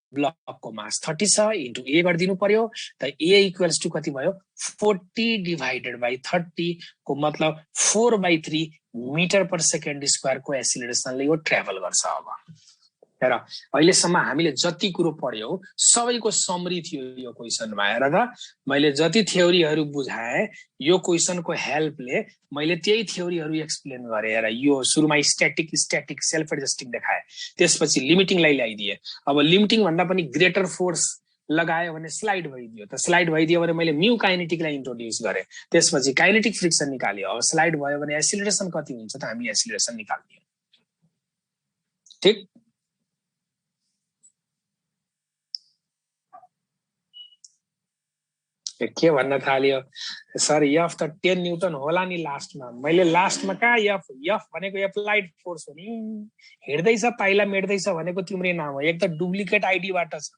Speaker 1: ब्लकको मास 30 छ, इन्टु ए गरिदिनु पर्यो। त ए इक्वल्स टु कति भयो, 40 डिभाइडेड बाई 30 को मतलब 4/3 मिटर पर सेकेन्ड स्क्वायरको एसिलेरेसनले यो ट्राभल गर्छ। अब हेर, अहिलेसम्म हामीले जति कुरो पढ्यौ सबैको समरी थियो यो क्वेसनमा। हेर त मैले जति थ्योरीहरू बुझाएँ यो क्वेसनको हेल्पले मैले त्यही थ्योरीहरू एक्सप्लेन गरेँ। हेर, यो सुरुमा स्ट्याटिक सेल्फ एडजस्टिङ देखाएँ, त्यसपछि लिमिटिङलाई ल्याइदिए। अब लिमिटिङ भन्दा पनि ग्रेटर फोर्स लगायो भने स्लाइड भइदियो, त स्लाइड भइदियो भने मैले म्यू काइनेटिकलाई इन्ट्रोड्युस गरेँ, त्यसपछि काइनेटिक फ्रिक्सन निकाल्यो। अब स्लाइड भयो भने एसिलेरेसन कति हुन्छ त हामी एसिलेरेसन निकाल्दियौँ। ठिक, के भन्न थाल्यो सर, एफ त 10 न्युटन होला नि लास्टमा। मैले लास्टमा कहाँ एफ भनेको एप्लाइड फोर्स हो नि। हिँड्दैछ पाइला मेट्दैछ भनेको तिम्रै नाम हो, एक त डुप्लिकेट आइडीबाट छ,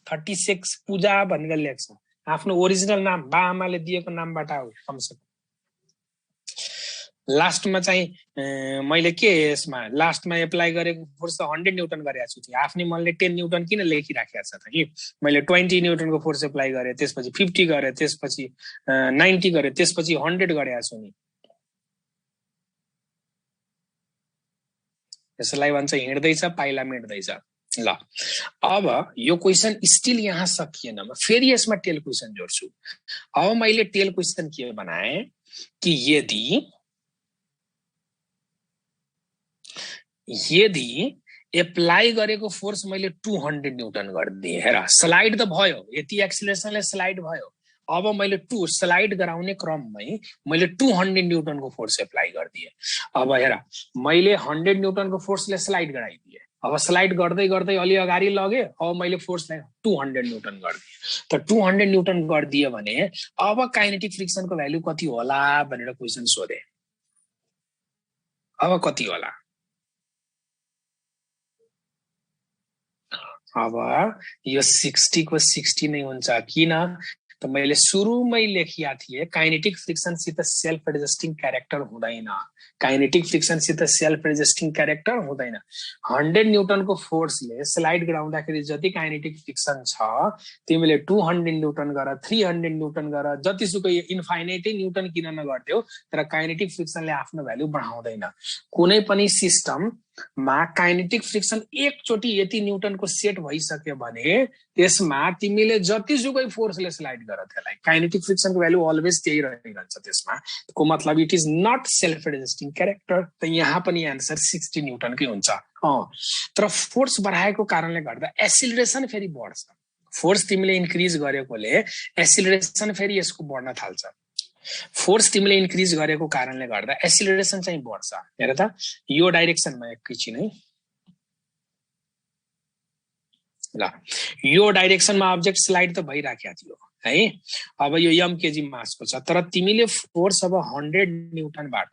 Speaker 1: 36 पूजा भनेर लेख्छ, आफ्नो ओरिजिनल नाम बाआमाले दिएको नामबाट हो कमसेकम। लास्टमा चाहिँ मैले के यसमा लास्टमा एप्लाई गरेको फोर्स त 100 न्युटन गरेको छु, आफ्नै मनले 10 न्युटन किन लेखिराखेको छ त कि मैले 20 न्युटनको फोर्स एप्लाई गरेँ, त्यसपछि 50 गरेँ, त्यसपछि 90 गरेँ, त्यसपछि 100 गरेको छु नि। यसलाई भन्छ हिँड्दैछ पाइला मेट्दैछ। ल, अब यो क्वेसन स्टिल यहाँ सकिएन, म फेरि यसमा टेल क्वेसन जोड्छु। अब मैले टेल क्वेसन के बनाएँ कि यदि एप्लाई गरेको फोर्स मैले 200 न्यूटन गरिदिएँ। हेर स्लाइड त भयो, यति एक्सिलरेसनले स्लाइड भयो। अब मैले स्लाइड गराउने क्रममै मैले 200 न्यूटनको फोर्स एप्लाई गरिदिएँ। अब हेर मैले 100 न्यूटनको फोर्सले स्लाइड गराइदिएँ। अब स्लाइड गर्दै गर्दै अलि अगाडि लगे, अब मैले फोर्सलाई 200 न्यूटन गरिदिएँ। त 200 न्यूटन गरिदिए भने अब काइनेटिक फ्रिक्सनको भ्यालु कति होला भनेर क्वेसन सोधे। अब कति होला? अब यो 60 को 60 नै हुन्छ। किन त मैले सुरुमै लेखिया थिए काइनेटिक फ्रिक्सन सित सेल्फ एडजस्टिङ क्यारेक्टर हुँदैन। काइनेटिक फ्रिक्सन सित सेल्फ एडजस्टिङ क्यारेक्टर हुँदैन। 100 न्यूटनको फोर्सले स्लाइड गराउँदाखेरि जति काइनेटिक फ्रिक्सन छ तिमीले 200 न्यूटन गर, 300 न्यूटन गर, जतिसुकै इन्फाइनाइटै न्यूटन किन नगर्दियौ, तर काइनेटिक फ्रिक्सनले आफ्नो भ्यालु बढाउँदैन। कुनै पनि सिस्टम मा काइनेटिक फ्रिक्सन एकचोटि यति न्यूटनको सेट भइसक्यो भने त्यसमा तिमीले जतिसुकै फोर्सले स्लाइड गर त्यसलाई काइनेटिक फ्रिक्सनको भ्यालु अलवेज त्यही रहिरहन्छ। त्यसमा को मतलब it is not self adjusting character. त यहाँ पनि आन्सर 60 न्यूटनकै हुन्छ। तर फोर्स बढाएको कारणले गर्दा एसिलरेसन फेरि बढ्छ। फोर्स तिमीले इन्क्रिज गरेकोले एसिलरेसन फेरि यसको बढ्न थाल्छ। फोर्स तिमीले इन्क्रिज गरेको कारणले गर्दा एसिलरेसन चाहिँ बढ्छ। हेर त यो डाइरेक्सनमा एकैछिन है, ल यो डाइरेक्सनमा अब्जेक्ट स्लाइड त भइराखेको थियो है। अब यो एम केजी मासको छ, तर तिमीले फोर्स अब 100 न्यूटनबाट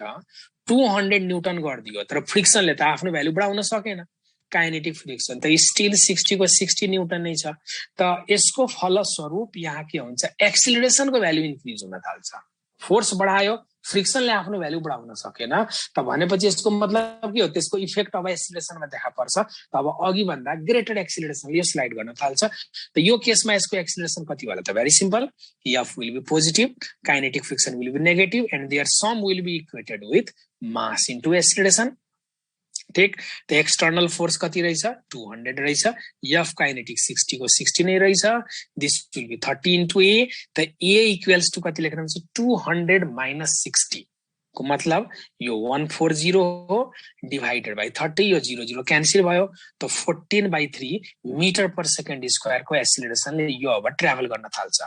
Speaker 1: 200 न्यूटन गरिदियो, तर फ्रिक्सनले त आफ्नो भ्यालु बढाउन सकेन। काइनेटिक फ्रिक्सन त स्टिल 60 को 60 न्यूटन नै छ। त यसको फलस्वरूप यहाँ के हुन्छ, एक्सिलरेसनको भ्यालु इन्क्रिज हुन थाल्छ। फोर्स बढायो, फ्रिक्सनले आफ्नो भ्यालु बढाउन सकेन, त भनेपछि यसको मतलब के हो, त्यसको इफेक्ट अब एक्सिलरेसनमा देखा पर्छ। त अब अघि भन्दा ग्रेटर एक्सिलरेसनले यो स्लाइड गर्न थाल्छ। त यो केसमा यसको एक्सिलरेसन कति होला त? Very simple, f will be positive, kinetic friction will be negative and their sum will be equated with mass into acceleration. ठीक, त एक्सटर्नल फोर्स कति रहेछ? 200 रहेछ। एफ काइनेटिक 60 को 60 नै रहेछ। दिस विल बी 30 इन्टु ए। त ए इक्वल्स टु कति लेख्न हुन्छ? 200 माइनस 60 को मतलब यो 140 हो डिभाइडेड बाई 30। यो 0 0 क्यान्सल भयो। त 14/3 मिटर पर सेकेन्ड स्क्वायर को एक्सिलरेसनले यो अब ट्राभल गर्न थाल्छ।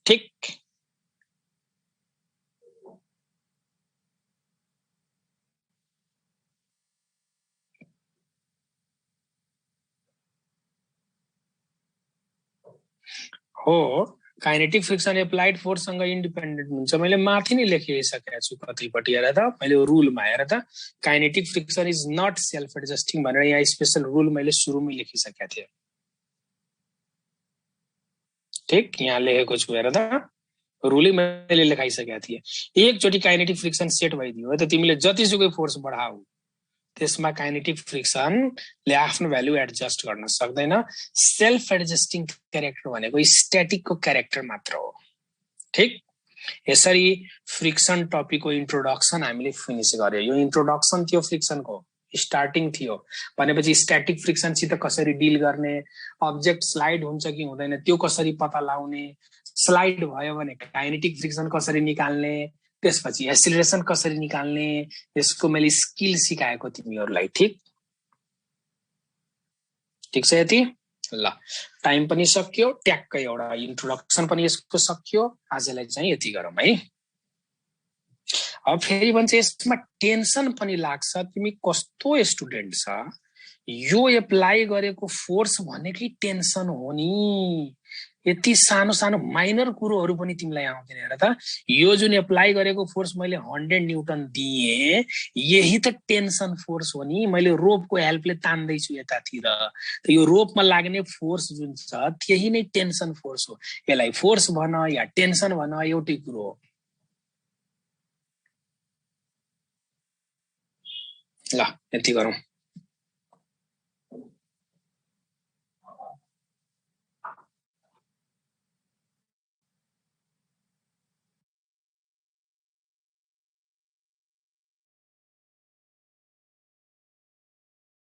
Speaker 1: ठीक, हो काइनेटिक फ्रिक्सन एप्लाइड फोर्ससँग इन्डिपेन्डेन्ट हुन्छ। मैले माथि नै लेखिसकेको छु कतिपट्टि। हेर त मैले रुलमा हेर त, kinetic friction is not self adjusting भनेर यहाँ स्पेशल रुल मैले सुरुमै लेखिसकेको थिएँ। ठीक, यहाँ लेखेको छु हेर त, रुलै मैले लेखाइसकेको थिएँ। एकचोटि काइनेटिक फ्रिक्सन सेट भइदियो त तिमीले जतिसुकै फोर्स बढाऊ, त्यसमा काइनेटिक फ्रिक्सनले आफ्नो भ्यालु एडजस्ट गर्न सक्दैन। सेल्फ एडजस्टिङ क्यारेक्टर भनेको स्ट्याटिकको क्यारेक्टर मात्र हो। ठीक, यसरी फ्रिक्सन टपिकको इन्ट्रोडक्सन हामीले फिनिस गर्यो। यो इन्ट्रोडक्सन थियो फ्रिक्सनको, स्टार्टिङ थियो। भनेपछि स्ट्याटिक फ्रिक्सनसित कसरी डिल गर्ने, अब्जेक्ट स्लाइड हुन्छ कि हुँदैन त्यो कसरी पत्ता लगाउने, स्लाइड भयो भने काइनेटिक फ्रिक्सन कसरी निकाल्ने, त्यसपछि एसिलरेसन कसरी निकाल्ने, यसको मैले स्किल सिकाएको तिमीहरूलाई। ठीक, ठिक छ यति? ल टाइम पनि सक्यो, ट्याक्कै एउटा इन्ट्रोडक्सन पनि यसको सक्यो। आजलाई चाहिँ यति गरौँ है। अब फेरि भन्छ यसमा टेन्सन पनि लाग्छ। तिमी कस्तो स्टुडेन्ट छ, यो एप्लाई गरेको फोर्स भनेकै टेन्सन हो नि। यति सानो सानो माइनर कुरोहरू पनि तिमीलाई आउँदैन। हेर त, यो जुन एप्लाई गरेको फोर्स मैले 100 न्यूटन दिएँ, यही त टेन्सन फोर्स हो नि। मैले रोपको हेल्पले तान्दैछु यतातिर, त यो रोपमा लाग्ने फोर्स जुन छ त्यही नै टेन्सन फोर्स हो। यसलाई फोर्स भन या टेन्सन भन, एउटै कुरो हो। ल यति गरौँ।